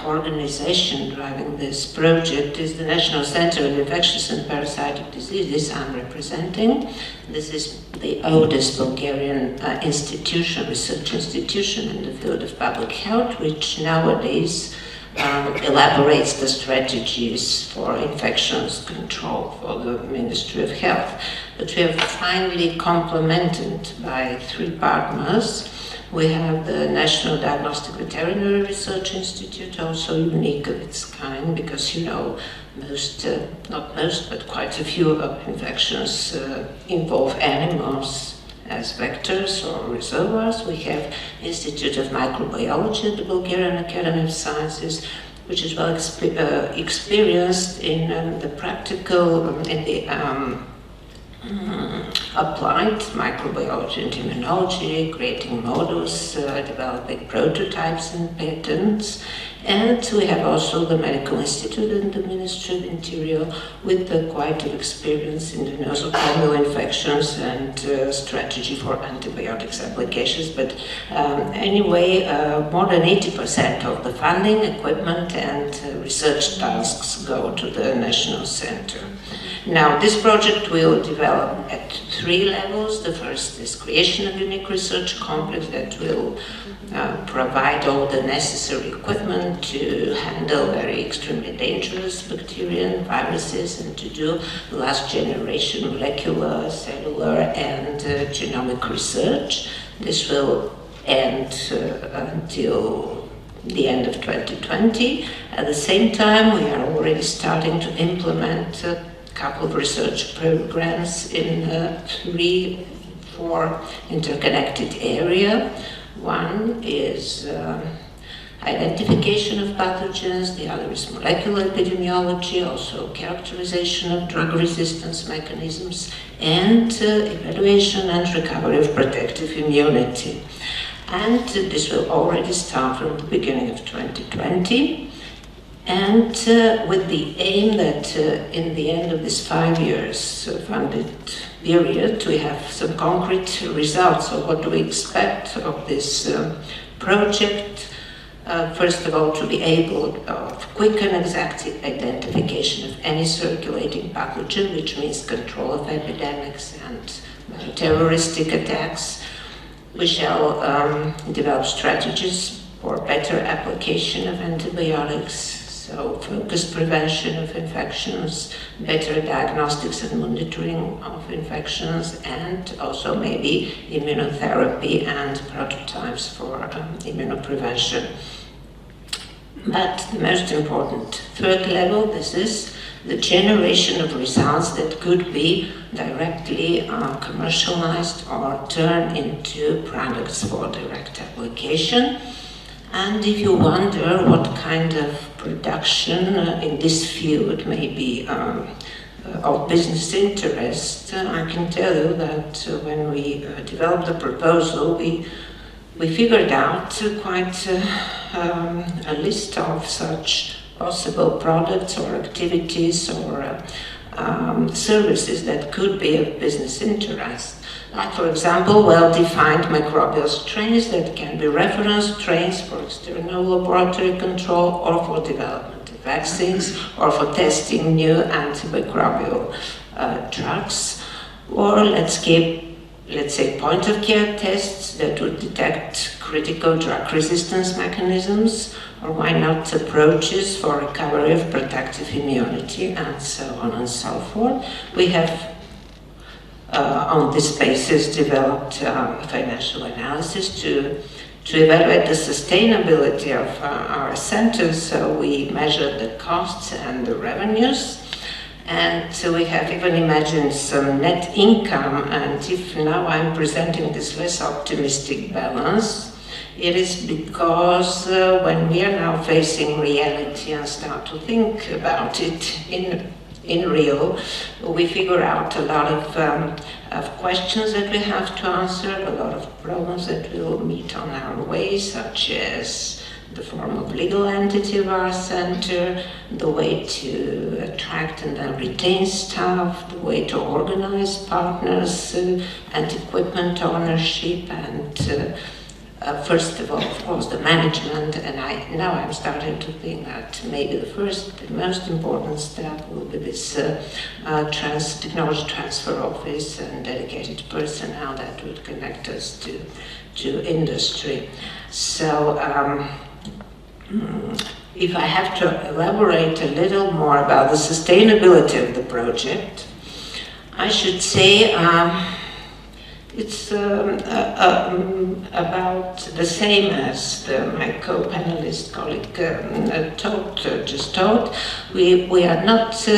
organization driving this project is the National Center of Infectious and Parasitic Diseases I'm representing. This is the oldest Bulgarian research institution in the field of public health, which nowadays elaborates the strategies for infections control for the Ministry of Health. But we are finally complemented by three partners. We have the National Diagnostic Veterinary Research Institute, also unique of its kind, because you know, not most, but quite a few of infections involve animals as vectors or reservoirs. We have Institute of Microbiology at the Bulgarian Academy of Sciences, which is well experienced in the practical, in the applied microbiology and immunology, creating models, developing prototypes and patents. And we have also the Medical Institute and the Ministry of Interior with quite an experience in the nosocomial infections and strategy for antibiotics applications. But anyway, more than 80% of the funding, equipment and research tasks go to the National Center. Now, this project will develop at three levels. The first is creation of unique research complex that will provide all the necessary equipment to handle very extremely dangerous bacteria and viruses and to do last generation molecular, cellular and genomic research. This will end until the end of 2020. At the same time, we are already starting to implement a couple of research programs in 3-4 interconnected areas. One is identification of pathogens, the other is molecular epidemiology, also characterization of drug resistance mechanisms, and evaluation and recovery of protective immunity. And this will already start from the beginning of 2020. And with the aim that in the end of this 5 years funded period, we have some concrete results. So what do we expect of this project? First of all, to be able to quick and exact identification of any circulating pathogen, which means control of epidemics and terroristic attacks. We shall develop strategies for better application of antibiotics, so focused prevention of infections, better diagnostics and monitoring of infections, and also maybe immunotherapy and prototypes for immunoprevention. But the most important third level, this is the generation of results that could be directly commercialized or turned into products for direct application. And if you wonder what kind of production in this field may be of business interest, I can tell you that when we developed the proposal, we figured out quite a list of such possible products or activities or services that could be of business interest. Like, for example, well-defined microbial strains that can be reference strains for external laboratory control or for development of vaccines or for testing new antimicrobial drugs. Or let's say point-of-care tests that would detect critical drug resistance mechanisms, or why not approaches for recovery of protective immunity, and so on and so forth. We have on this basis developed a financial analysis to evaluate the sustainability of our centers. So we measured the costs and the revenues. And so we have even imagined some net income, and if now I'm presenting this less optimistic balance, it is because when we are now facing reality and start to think about it in real, we figure out a lot of questions that we have to answer, a lot of problems that we will meet on our way, such as the form of legal entity of our center, the way to attract and then retain staff, the way to organize partners and equipment ownership, and first of all, of course, the management. And now I'm starting to think that maybe the most important step will be this technology transfer office and dedicated personnel that would connect us to industry. So if I have to elaborate a little more about the sustainability of the project, I should say it's about the same as my co-panelist colleague just told. We are not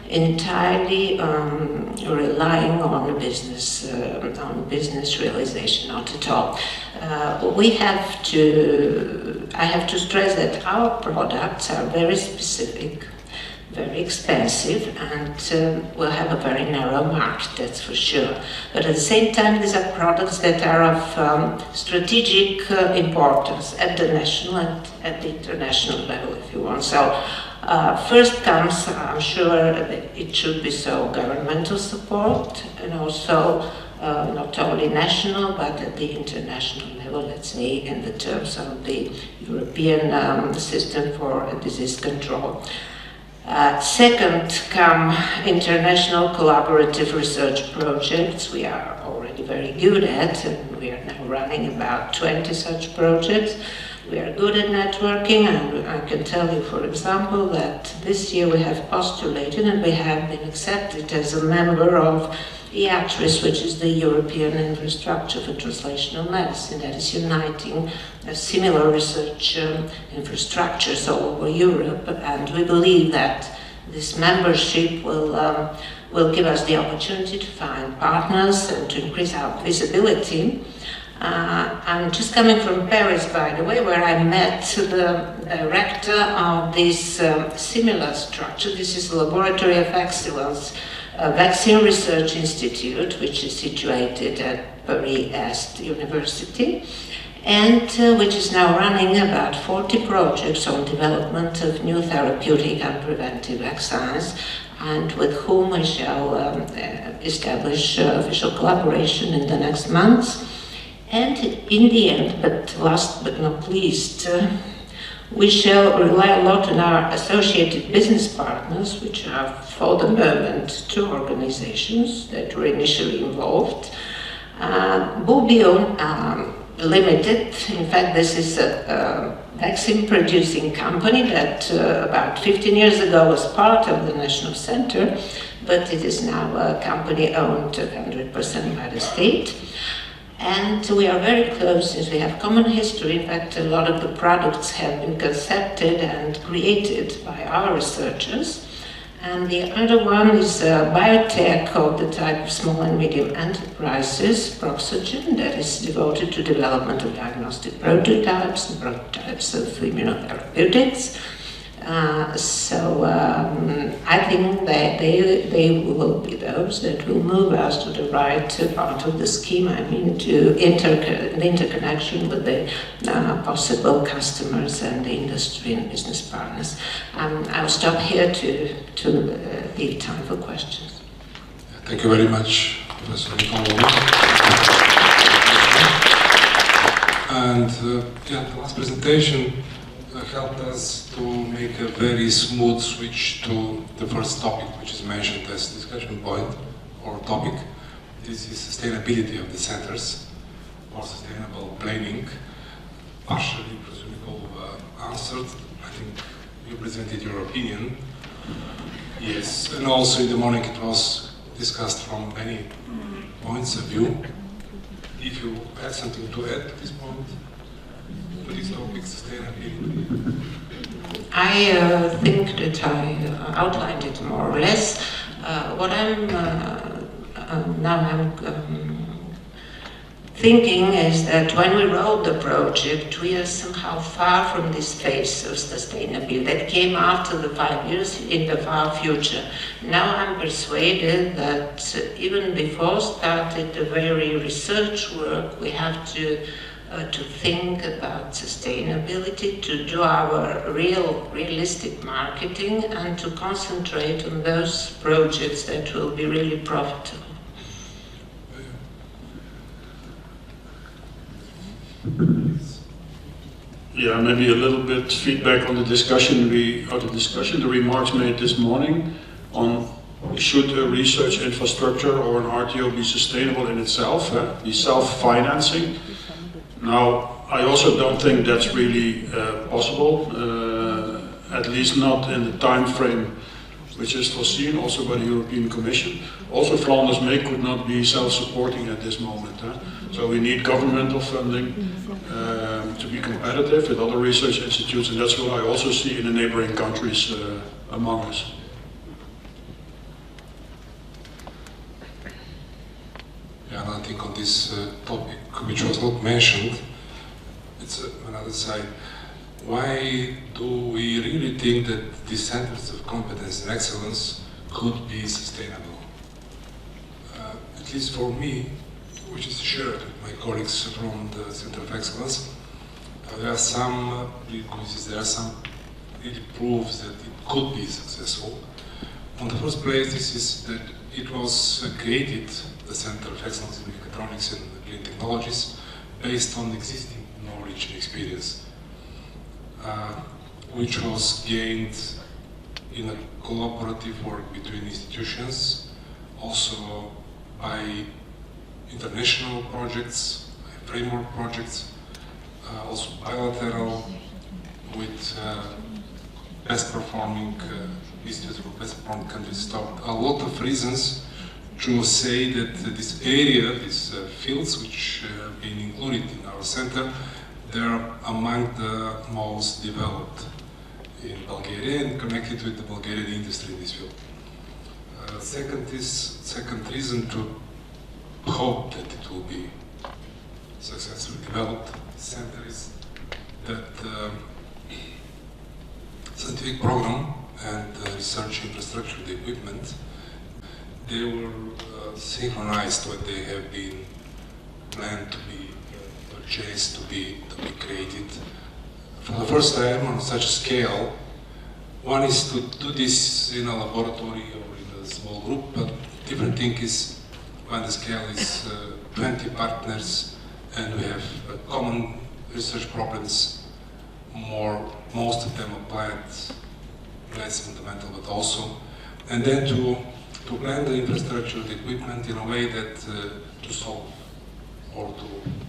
entirely relying on business realization, not at all. I have to stress that our products are very specific, very expensive, and will have a very narrow market, that's for sure. But at the same time, these are products that are of strategic importance at the national and at the international level, if you want. So first comes, I'm sure that it should be so, governmental support, and also not only national, but at the international level, let's say in the terms of the European system for disease control. Second come international collaborative research projects. We are already very good at, and we are now running about 20 such projects. We are good at networking, and I can tell you, for example, that this year we have postulated and we have been accepted as a member of EATRIS, which is the European Infrastructure for Translational Medicine, that is uniting similar research infrastructures all over Europe. And we believe that this membership will give us the opportunity to find partners and to increase our visibility. I'm just coming from Paris, by the way, where I met the director of this similar structure. This is the Laboratory of Excellence Vaccine Research Institute, which is situated at Paris-Est University, and which is now running about 40 projects on development of new therapeutic and preventive vaccines, and with whom we shall establish official collaboration in the next months. And in the end, but last but not least, we shall rely a lot on our associated business partners, which are for the moment 2 organizations that were initially involved. Bourbillon Limited, in fact this is a vaccine producing company that about 15 years ago was part of the National Center, but it is now a company owned 100% by the state. And we are very close since we have common history. In fact, a lot of the products have been concepted and created by our researchers. And the other one is a biotech of the type of small and medium enterprises, Proxygen, that is devoted to development of diagnostic prototypes and prototypes of immunotherapeutics. I think that they will be those that will move us to the right part of the scheme. I mean, to the interconnection with the possible customers and the industry and business partners. I'll stop here to leave time for questions.
Thank you very much, Professor Nikolova. And the last presentation helped us to make a very smooth switch to the first topic, which is mentioned as discussion point or topic. This is sustainability of the centers, or sustainable planning. Partially, Professor Nikolova answered. I think you presented your opinion. Yes, and also in the morning it was discussed from many points of view. If you had something to add to this point, to this topic, sustainability.
I think that I outlined it more or less. What I'm thinking is that when we wrote the project, we are somehow far from this phase of sustainability that came after the 5 years in the far future. Now I'm persuaded that even before started the very research work, we have to think about sustainability, to do our realistic marketing, and to concentrate on those projects that will be really profitable.
Yeah, maybe a little bit feedback on the discussion, the remarks made this morning on should a research infrastructure or an RTO be sustainable in itself, be self-financing. Now, I also don't think that's really possible, at least not in the time frame which is foreseen also by the European Commission. Also, Flanders May could not be self-supporting at this moment. So we need governmental funding to be competitive with other research institutes, and that's what I also see in the neighboring countries among us.
Yeah, and I think on this topic, which was not mentioned, it's another side. Why do we really think that these centers of competence and excellence could be sustainable? At least for me, which is shared with my colleagues from the Center of Excellence, there are some prerequisites, there are some really proofs that it could be successful. In the first place, this is that it was created, the Center of Excellence in Mechatronics and Clean Technologies, based on existing knowledge and experience, which was gained in a collaborative work between institutions, also by international projects, framework projects, also bilateral with best performing institutes for best performing countries. So a lot of reasons to say that this area, these fields which have been included in our center, they're among the most developed in Bulgaria and connected with the Bulgarian industry in this field. Second reason to hope that it will be successfully developed center is that scientific program and research infrastructure, the equipment, they were synchronized when they have been planned to be purchased, to be created. For the first time on such a scale, one is to do this in a laboratory or in a small group, but different thing is when the scale is 20 partners and we have common research problems, most of them applied, less fundamental, but also, and then to plan the infrastructure, the equipment in a way that to solve or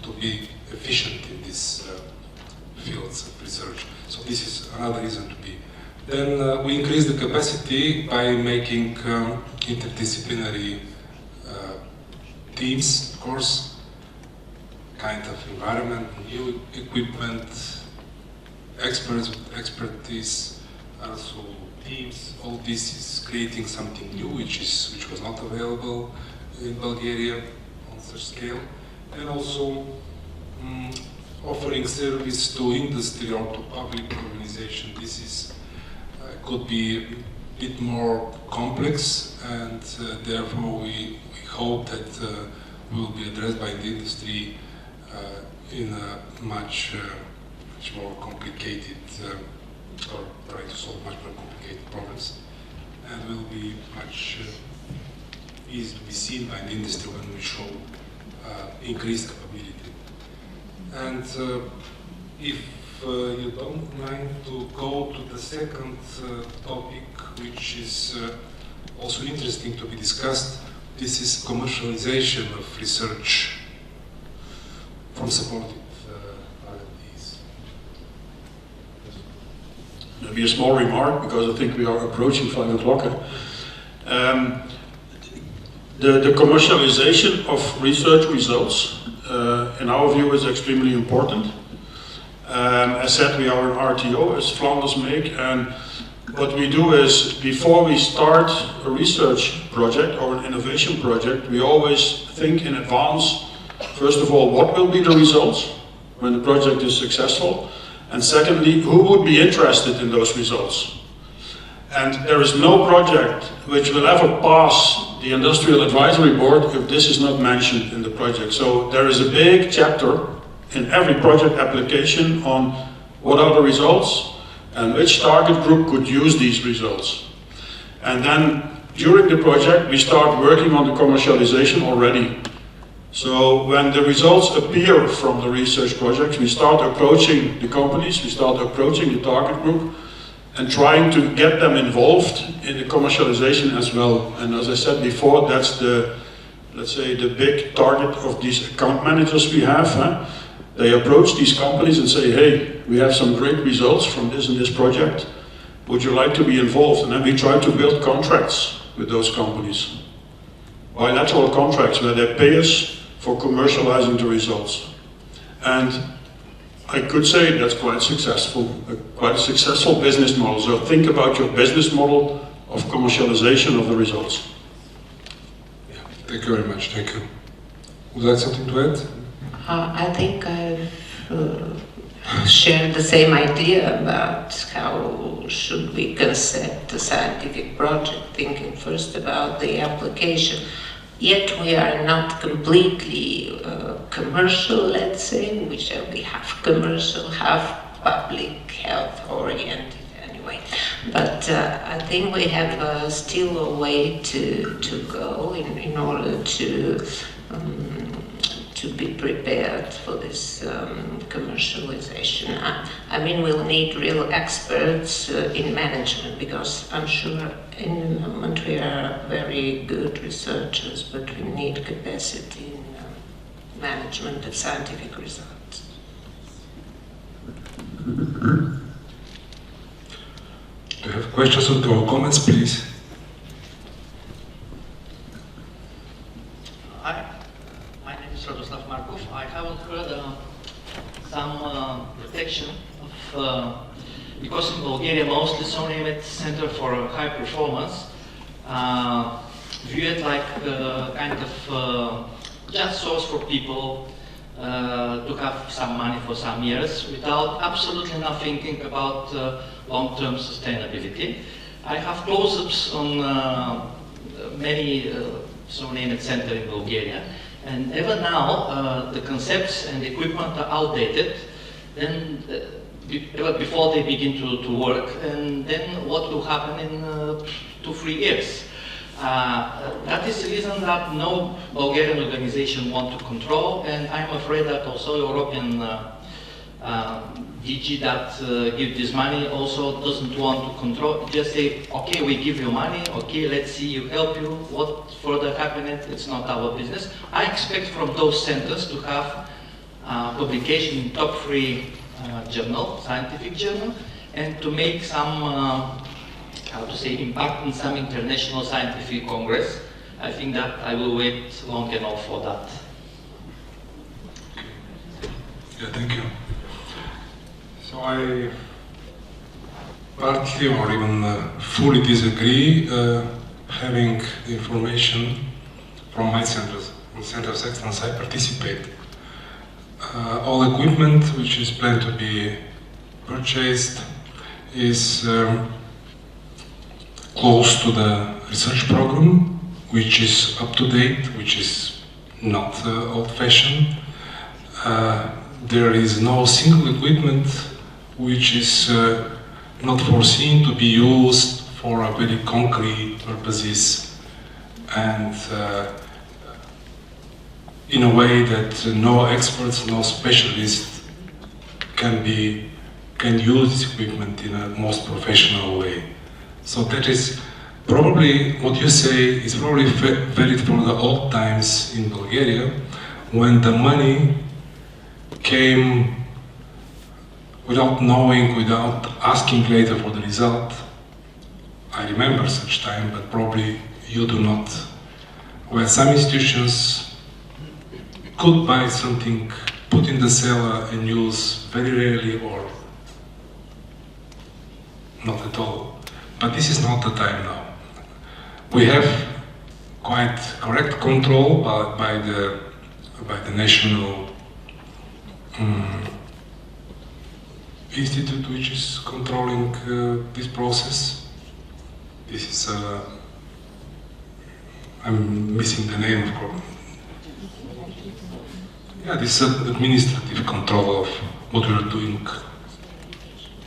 to be efficient in these fields of research. So this is another reason to be. Then we increase the capacity by making interdisciplinary teams, of course, kind of environment, new equipment, experts with expertise, also teams. All this is creating something new, which was not available in Bulgaria on such scale, and also offering service to industry or to public organization. This is could be a bit more complex, and therefore we hope that will be addressed by the industry in a much more complicated or try to solve much more complicated problems, and will be much easy to be seen by the industry when we show increased capability. And if you don't mind to go to the second topic, which is also interesting to be discussed, this is commercialization of research from supported R&Ds.
Maybe a small remark, because I think we are approaching 5 o'clock. The commercialization of research results, in our view, is extremely important. As said, we are an RTO, as Flanders make, and what we do is, before we start a research project or an innovation project, we always think in advance, first of all, what will be the results when the project is successful, and secondly, who would be interested in those results. And there is no project which will ever pass the Industrial Advisory Board if this is not mentioned in the project. So there is a big chapter in every project application on what are the results and which target group could use these results. And then during the project we start working on the commercialization already. So when the results appear from the research projects, we start approaching the companies, we start approaching the target group and trying to get them involved in the commercialization as well. And as I said before, that's the, let's say, the big target of these account managers we have. They approach these companies and say, hey, we have some great results from this and this project. Would you like to be involved? And then we try to build contracts with those companies. Bilateral contracts where they pay us for commercializing the results. And I could say that's quite a successful business model. So think about your business model of commercialization of the results.
Yeah, thank you very much, thank you. Would you like something to add?
I think I've shared the same idea about how should we concept a scientific project, thinking first about the application. Yet we are not completely commercial, let's say. We shall be half commercial, half public health oriented anyway. But I think we have still a way to go in order to be prepared for this commercialization. I mean, we'll need real experts in management, because I'm sure in the moment we are very good researchers, but we need capacity in management of scientific results.
Do you have questions or comments, please?
Hi, my name is Radoslav Markov. I haven't heard some reflection of, because in Bulgaria mostly so-named Center for High Performance viewed like kind of just source for people to have some money for some years without absolutely not thinking about long-term sustainability. I have close-ups on many so-named center in Bulgaria, and even now the concepts and equipment are outdated. Then before they begin to work, and then what will happen in 2-3 years? That is the reason that no Bulgarian organization wants to control, and I'm afraid that also European DG that give this money also doesn't want to control. Just say, okay, we give you money, okay, let's see you help you. What further happens? It's not our business. I expect from those centers to have publication in top 3 journal, scientific journal, and to make some how to say, impact in some international scientific congress. I think that I will wait long enough for that.
Yeah, thank you. So I partly or even fully disagree having the information from my centers, from Center of Excellence I participate. All equipment which is planned to be purchased is close to the research program, which is up to date, which is not old-fashioned. There is no single equipment which is not foreseen to be used for a very concrete purposes and in a way that no experts, no specialists can use this equipment in a most professional way. So that is probably what you say is probably valid for the old times in Bulgaria, when the money came without knowing, without asking later for the result. I remember such time, but probably you do not. Where some institutions could buy something, put in the cellar and use very rarely or not at all. But this is not the time now. We have quite correct control by the national institute which is controlling this process. This is I'm missing the name of course. Yeah, this is administrative control of what we are doing.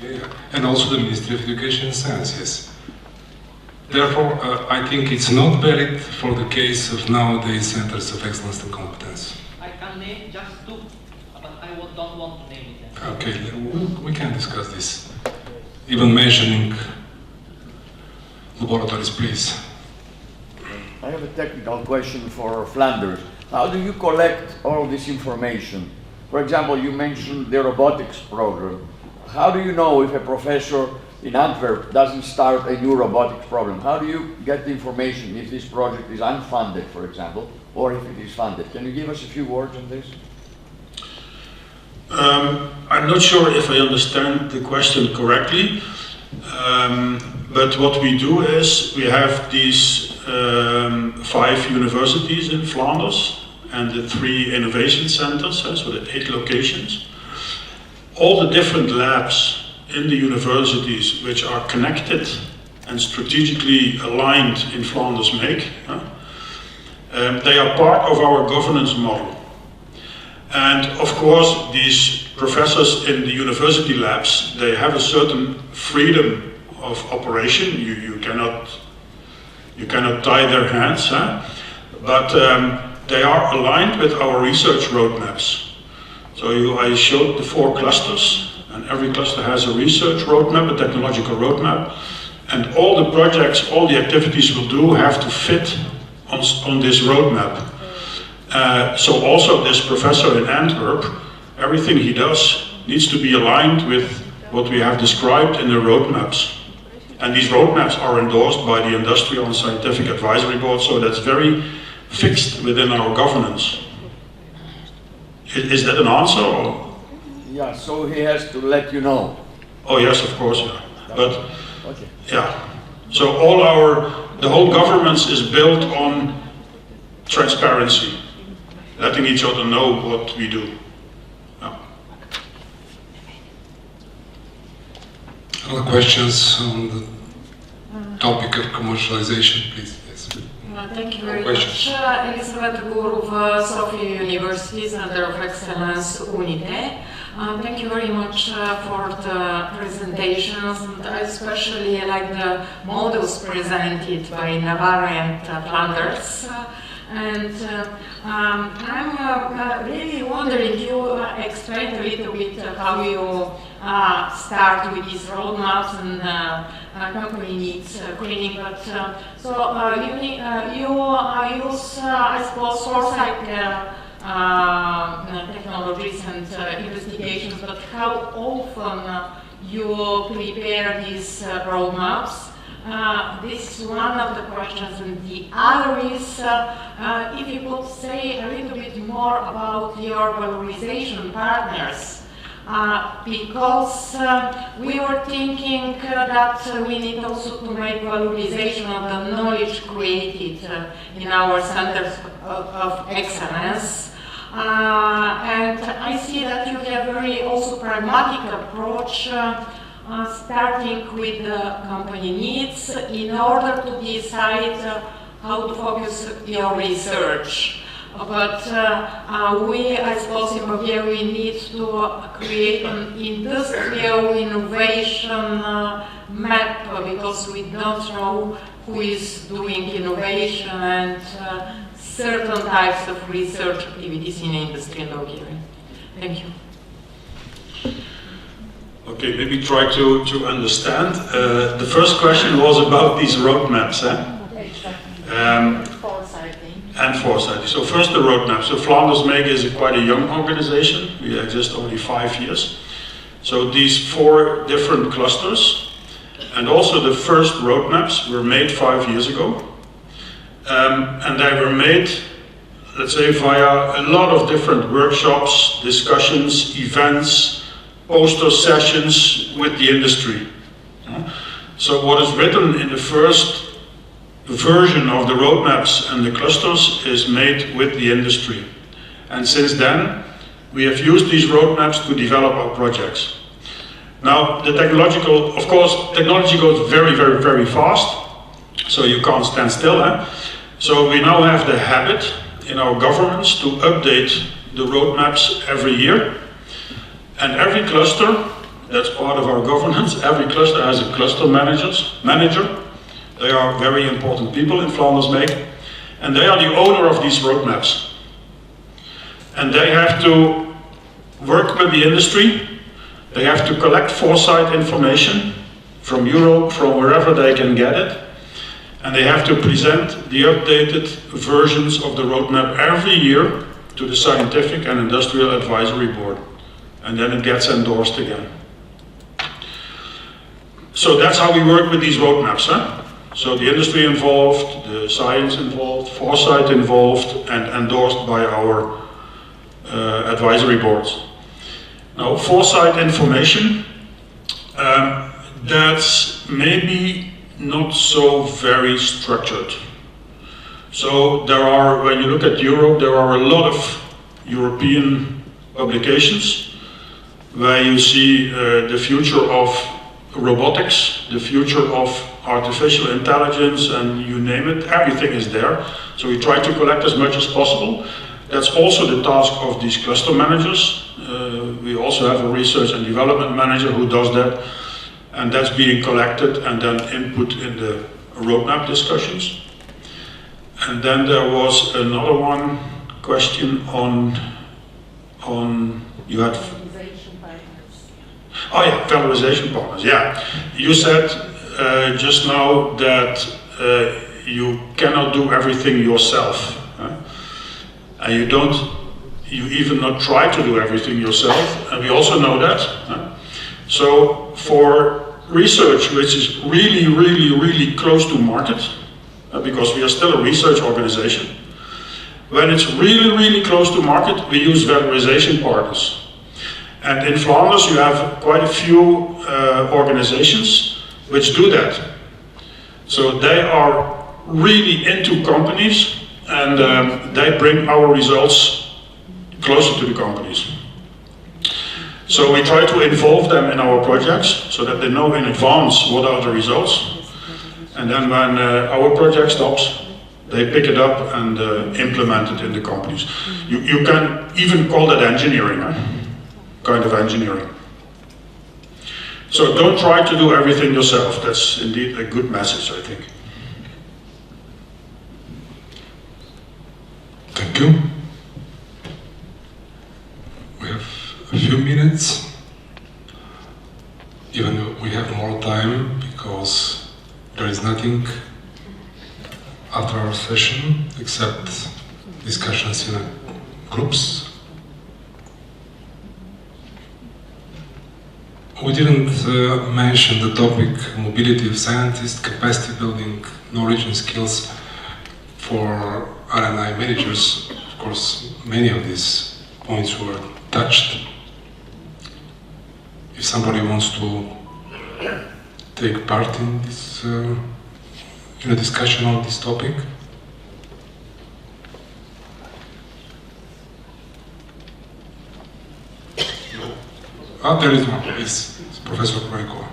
Yeah. And also the Ministry of Education and Science, yes. Therefore, I think it's not valid for the case of nowadays Centers of Excellence and Competence.
I can name just 2, but I don't want to name it.
Okay, we can discuss this. Even mentioning laboratories, please.
I have a technical question for Flanders. How do you collect all this information? For example, you mentioned the robotics program. How do you know if a professor in Antwerp doesn't start a new robotics program? How do you get the information if this project is unfunded, for example, or if it is funded? Can you give us a few words on this?
I'm not sure if I understand the question correctly, but what we do is we have these 5 universities in Flanders and the 3 innovation centers, so the 8 locations. All the different labs in the universities which are connected and strategically aligned in Flanders make, they are part of our governance model. And of course, these professors in the university labs, they have a certain freedom of operation. You cannot tie their hands, but they are aligned with our research roadmaps. So I showed the 4 clusters, and every cluster has a research roadmap, a technological roadmap, and all the projects, all the activities we'll do have to fit on this roadmap. So also this professor in Antwerp, everything he does needs to be aligned with what we have described in the roadmaps. And these roadmaps are endorsed by the Industrial and Scientific Advisory Board, so that's very fixed within our governance. Is that an answer? Or?
Yeah, so he has to let you know.
Oh yes, of course, yeah. But
Okay.
yeah, so the whole governance is built on transparency, letting each other know what we do. Yeah.
Other questions on the topic of commercialization, please? Yes.
Thank you very
Questions?
much. Elizabeth Gurov, Sofia University Center of Excellence, UNITE. Thank you very much for the presentations, and I especially like the models presented by Navarre and Flanders. I'm really wondering, you explained a little bit how you start with these roadmaps and company needs cleaning, but you use, I suppose, foresight technologies and investigations, but how often you prepare these roadmaps? This is one of the questions, and the other is if you could say a little bit more about your valorization partners, because we were thinking that we need also to make valorization of the knowledge created in our centers of excellence. And I see that you have a very also pragmatic approach, starting with the company needs in order to decide how to focus your research. But we, I suppose, in Bulgaria, we need to create an industrial innovation map, because we don't know who is doing innovation and certain types of research activities in industry in Bulgaria. Thank you.
Okay, maybe try to understand. The first question was about these roadmaps. And foresight. So first the roadmap. So Flanders Make is quite a young organization. We exist only 5 years. So these 4 different clusters, and also the first roadmaps were made 5 years ago. And they were made, let's say, via a lot of different workshops, discussions, events, poster sessions with the industry. So what is written in the first version of the roadmaps and the clusters is made with the industry. And since then, we have used these roadmaps to develop our projects. Now, the technological, of course, technology goes very, very, very fast, so you can't stand still. So we now have the habit in our governments to update the roadmaps every year. And every cluster, that's part of our governance, every cluster has a cluster manager. They are very important people in Flanders Make, and they are the owner of these roadmaps. And they have to work with the industry, they have to collect foresight information from Europe, from wherever they can get it, and they have to present the updated versions of the roadmap every year to the Scientific and Industrial Advisory Board. And then it gets endorsed again. So that's how we work with these roadmaps. So the industry involved, the science involved, foresight involved, and endorsed by our advisory boards. Now, foresight information, that's maybe not so very structured. So there are, when you look at Europe, there are a lot of European publications where you see the future of robotics, the future of artificial intelligence, and you name it, everything is there. So we try to collect as much as possible. That's also the task of these cluster managers. We also have a research and development manager who does that, and that's being collected and then input in the roadmap discussions. And then there was another one question on you had. Oh yeah, valorization partners, yeah. You said just now that you cannot do everything yourself. And you even not try to do everything yourself, and we also know that. So for research which is really, really, really close to market, because we are still a research organization, when it's really, really close to market, we use valorization partners. And in Flanders, you have quite a few organizations which do that. So they are really into companies, and they bring our results closer to the companies. So we try to involve them in our projects so that they know in advance what are the results. And then when our project stops, they pick it up and implement it in the companies. You can even call that engineering, kind of engineering. So don't try to do everything yourself. That's indeed a good message, I think.
Thank you. We have a few minutes, even though we have more time, because there is nothing after our session except discussions in groups. We didn't mention the topic mobility of scientists, capacity building, knowledge and skills for R&I managers. Of course, many of these points were touched. If somebody wants to take part in this in a discussion on this topic. Ah, there is one. Yes, it's Professor Projko.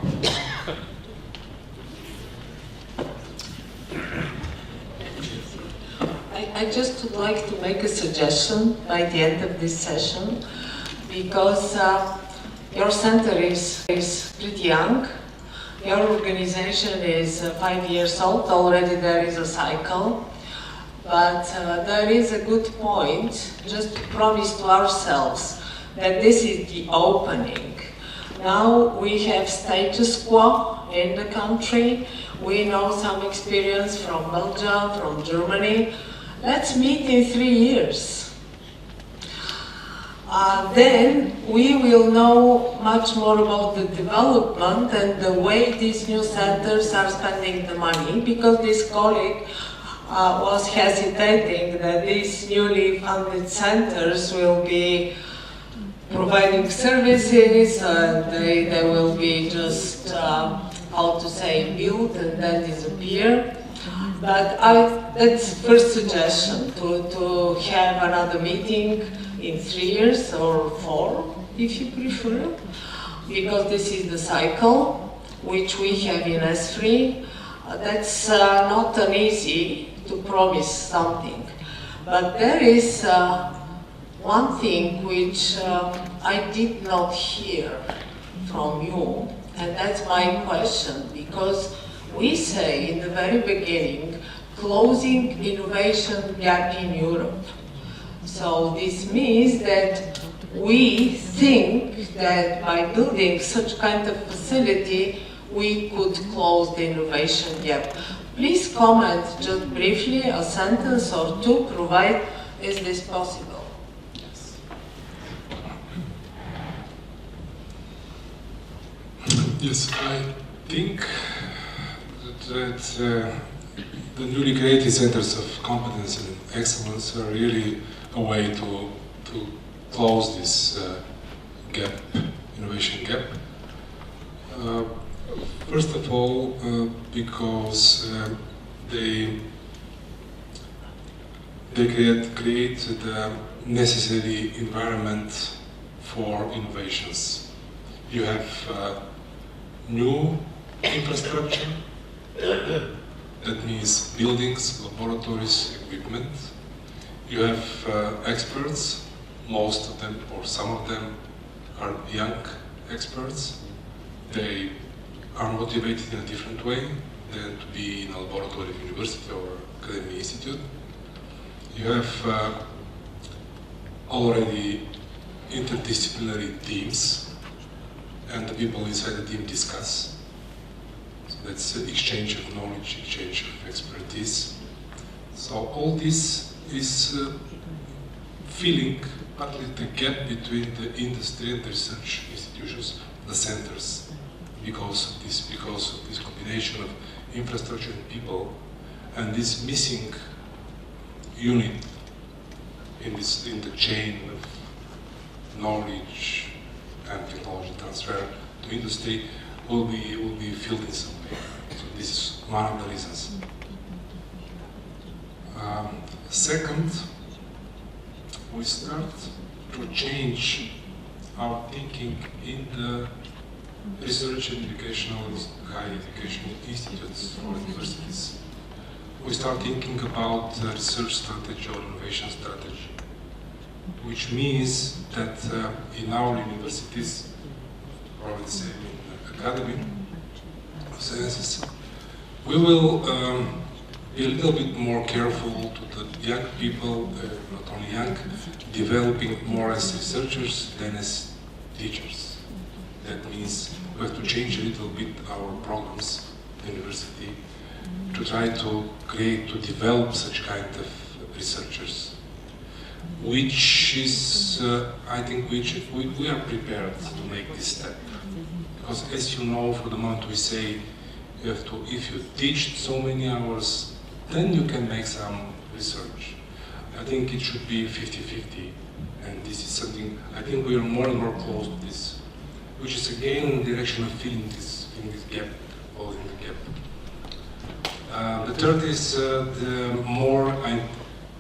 I just would like to make a suggestion by the end of this session, because your center is pretty young. Your organization is 5 years old, already there is a cycle, but there is a good point just to promise to ourselves that this is the opening. Now we have status quo in the country, we know some experience from Belgium, from Germany. Let's meet in 3 years. Then we will know much more about the development and the way these new centers are spending the money, because this colleague was hesitating that these newly funded centers will be providing services, they will be just, how to say, built and then disappear. But that's first suggestion, to have another meeting in 3 years or 4, if you prefer, because this is the cycle which we have in S3. That's not an easy to promise something. But there is one thing which I did not hear from you, and that's my question, because we say in the very beginning, closing innovation gap in Europe. So this means that we think that by building such kind of facility, we could close the innovation gap. Please comment just briefly, a sentence or two, provide, is this possible?
Yes, I think that the newly created centers of competence and excellence are really a way to close this gap, innovation gap. First of all, because they create the necessary environment for innovations. You have new infrastructure, that means buildings, laboratories, equipment. You have experts, most of them or some of them are young experts. They are motivated in a different way than to be in a laboratory at university or academic institute. You have already interdisciplinary teams, and the people inside the team discuss. So that's exchange of knowledge, exchange of expertise. So all this is filling partly the gap between the industry and the research institutions, the centers. because of this combination of infrastructure and people, and this missing unit in the chain of knowledge and technology transfer to industry will be filled in some way. So this is one of the reasons. Second, we start to change our thinking in the research and educational, higher educational institutes or universities. We start thinking about research strategy or innovation strategy, which means that in our universities, probably the same in the Academy of Sciences, we will be a little bit more careful to the young people, not only young, developing more as researchers than as teachers. That means we have to change a little bit our programs in university to try to develop such kind of researchers, which is, I think, we are prepared to make this step. Because as you know, for the moment we say, if you teach so many hours, then you can make some research. I think it should be 50-50, and this is something, I think we are more and more close to this, which is again in the direction of filling this gap, closing the gap. The third is the more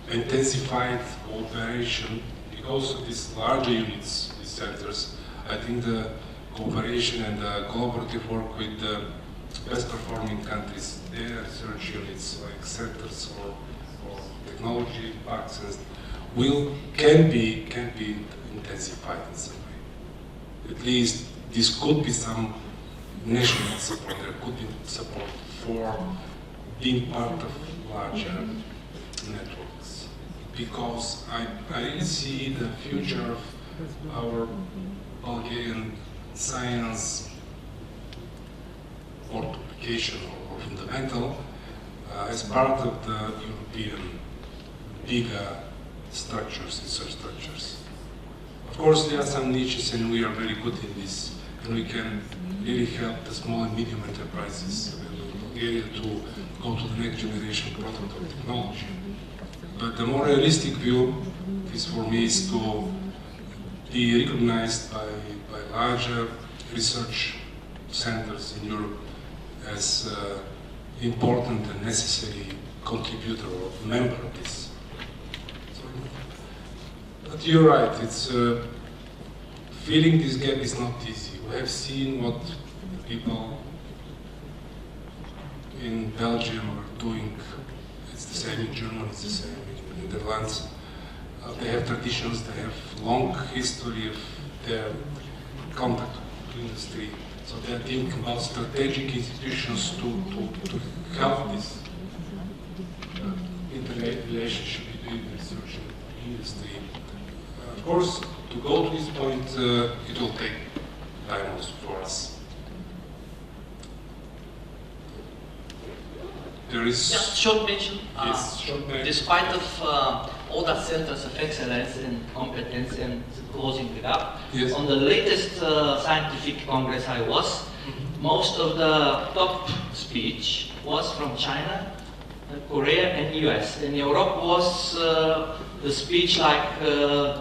intensified cooperation. Because of these larger units, these centers, I think the cooperation and the collaborative work with the best performing countries, their research units like centers or technology parks can be intensified in some way. At least this could be some national support. There could be support for being part of larger networks, because I really see the future of our Bulgarian science or application or fundamental as part of the European bigger structures, research structures. Of course, there are some niches, and we are very good in this, and we can really help the small and medium enterprises in Bulgaria to go to the next generation prototype technology. But the more realistic view is for me is to be recognized by larger research centers in Europe as important and necessary contributor or member of this. But you're right, it's filling this gap is not easy. We have seen what people in Belgium are doing. It's the same in Germany, it's the same in the Netherlands. They have traditions, they have long history of their contact with industry. So they are thinking about strategic institutions to help this interrelationship between research and industry. Of course, to go to this point, it will take time also for us. There is
just short mention.
Yes, short mention.
Despite of all the centers of excellence and competence and closing the gap,
yes.
On the latest scientific congress I was, most of the top speech was from China, Korea, and US. In Europe was the speech like,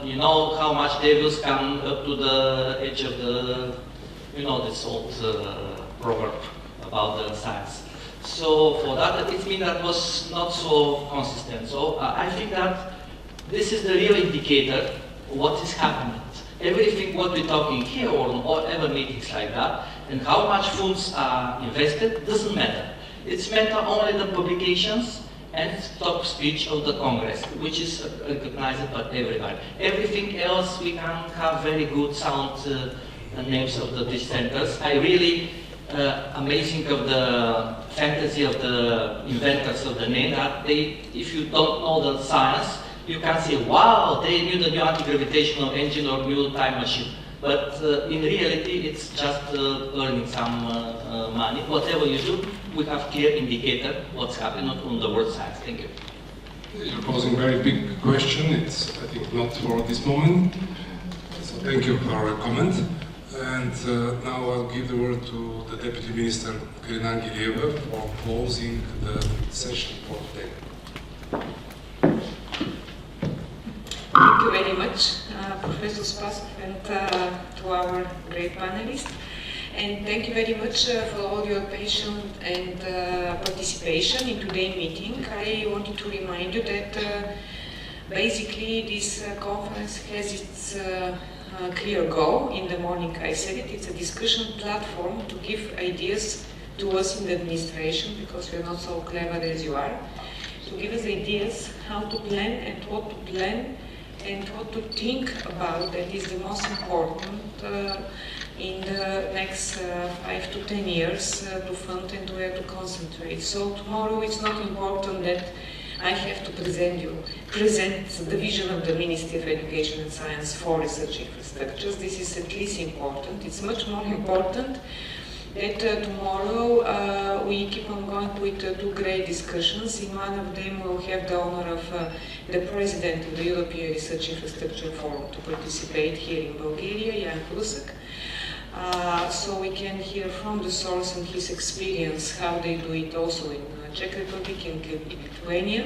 you know how much devils come up to the edge of the, you know, this old proverb about the science. So for that, it means that was not so consistent. So I think that this is the real indicator of what is happening. Everything what we're talking here or ever meetings like that, and how much funds are invested doesn't matter. It's matter only the publications and top speech of the Congress, which is recognized by everybody. Everything else we can have very good sound names of these centers. I really amazing of the fantasy of the inventors of the name that they, if you don't know the science, you can say, wow, they knew the new anti-gravitational engine or new time machine. But in reality, it's just earning some money. Whatever you do, we have clear indicator what's happening on the world science. Thank you.
You're posing a very big question. It's, I think, not for this moment. So thank you for your comment. And now I'll give the word to the Deputy Minister Karina Angelieva for closing the session for today.
Thank you very much, Professor Spassov, and to our great panelists. And thank you very much for all your patience and participation in today's meeting. I wanted to remind you that basically this conference has its clear goal. In the morning I said it, it's a discussion platform to give ideas to us in the administration, because we are not so clever as you are, to give us ideas how to plan and what to plan and what to think about that is the most important in the next 5 to 10 years to fund and where to concentrate. So tomorrow it's not important that I have to present the vision of the Ministry of Education and Science for research infrastructures. This is at least important. It's much more important that tomorrow we keep on going with two great discussions. In one of them we'll have the honor of the President of the European Research Infrastructure Forum to participate here in Bulgaria, Jan Krusak. So we can hear from the source and his experience how they do it also in Czech Republic and Lithuania.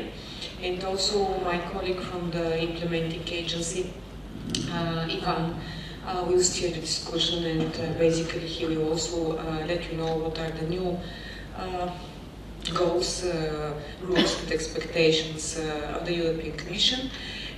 And also my colleague from the implementing agency, Ivan, will steer the discussion, and basically he will also let you know what are the new goals, rules and expectations of the European Commission.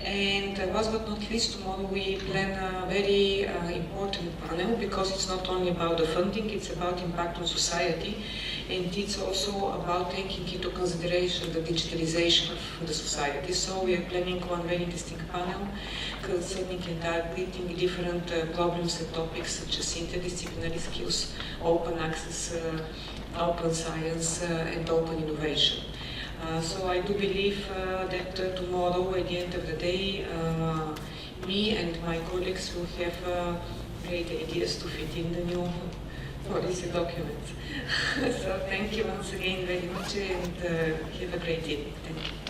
And last but not least, tomorrow we plan a very important panel, because it's not only about the funding, it's about impact on society, and it's also about taking into consideration the digitalization of the society. So we are planning one very interesting panel concerning and targeting different problems and topics such as interdisciplinary skills, open access, open science, and open innovation. So I do believe that tomorrow, at the end of the day, me and my colleagues will have great ideas to fit in the new policy documents. So thank you once again very much, and have a great day. Thank you.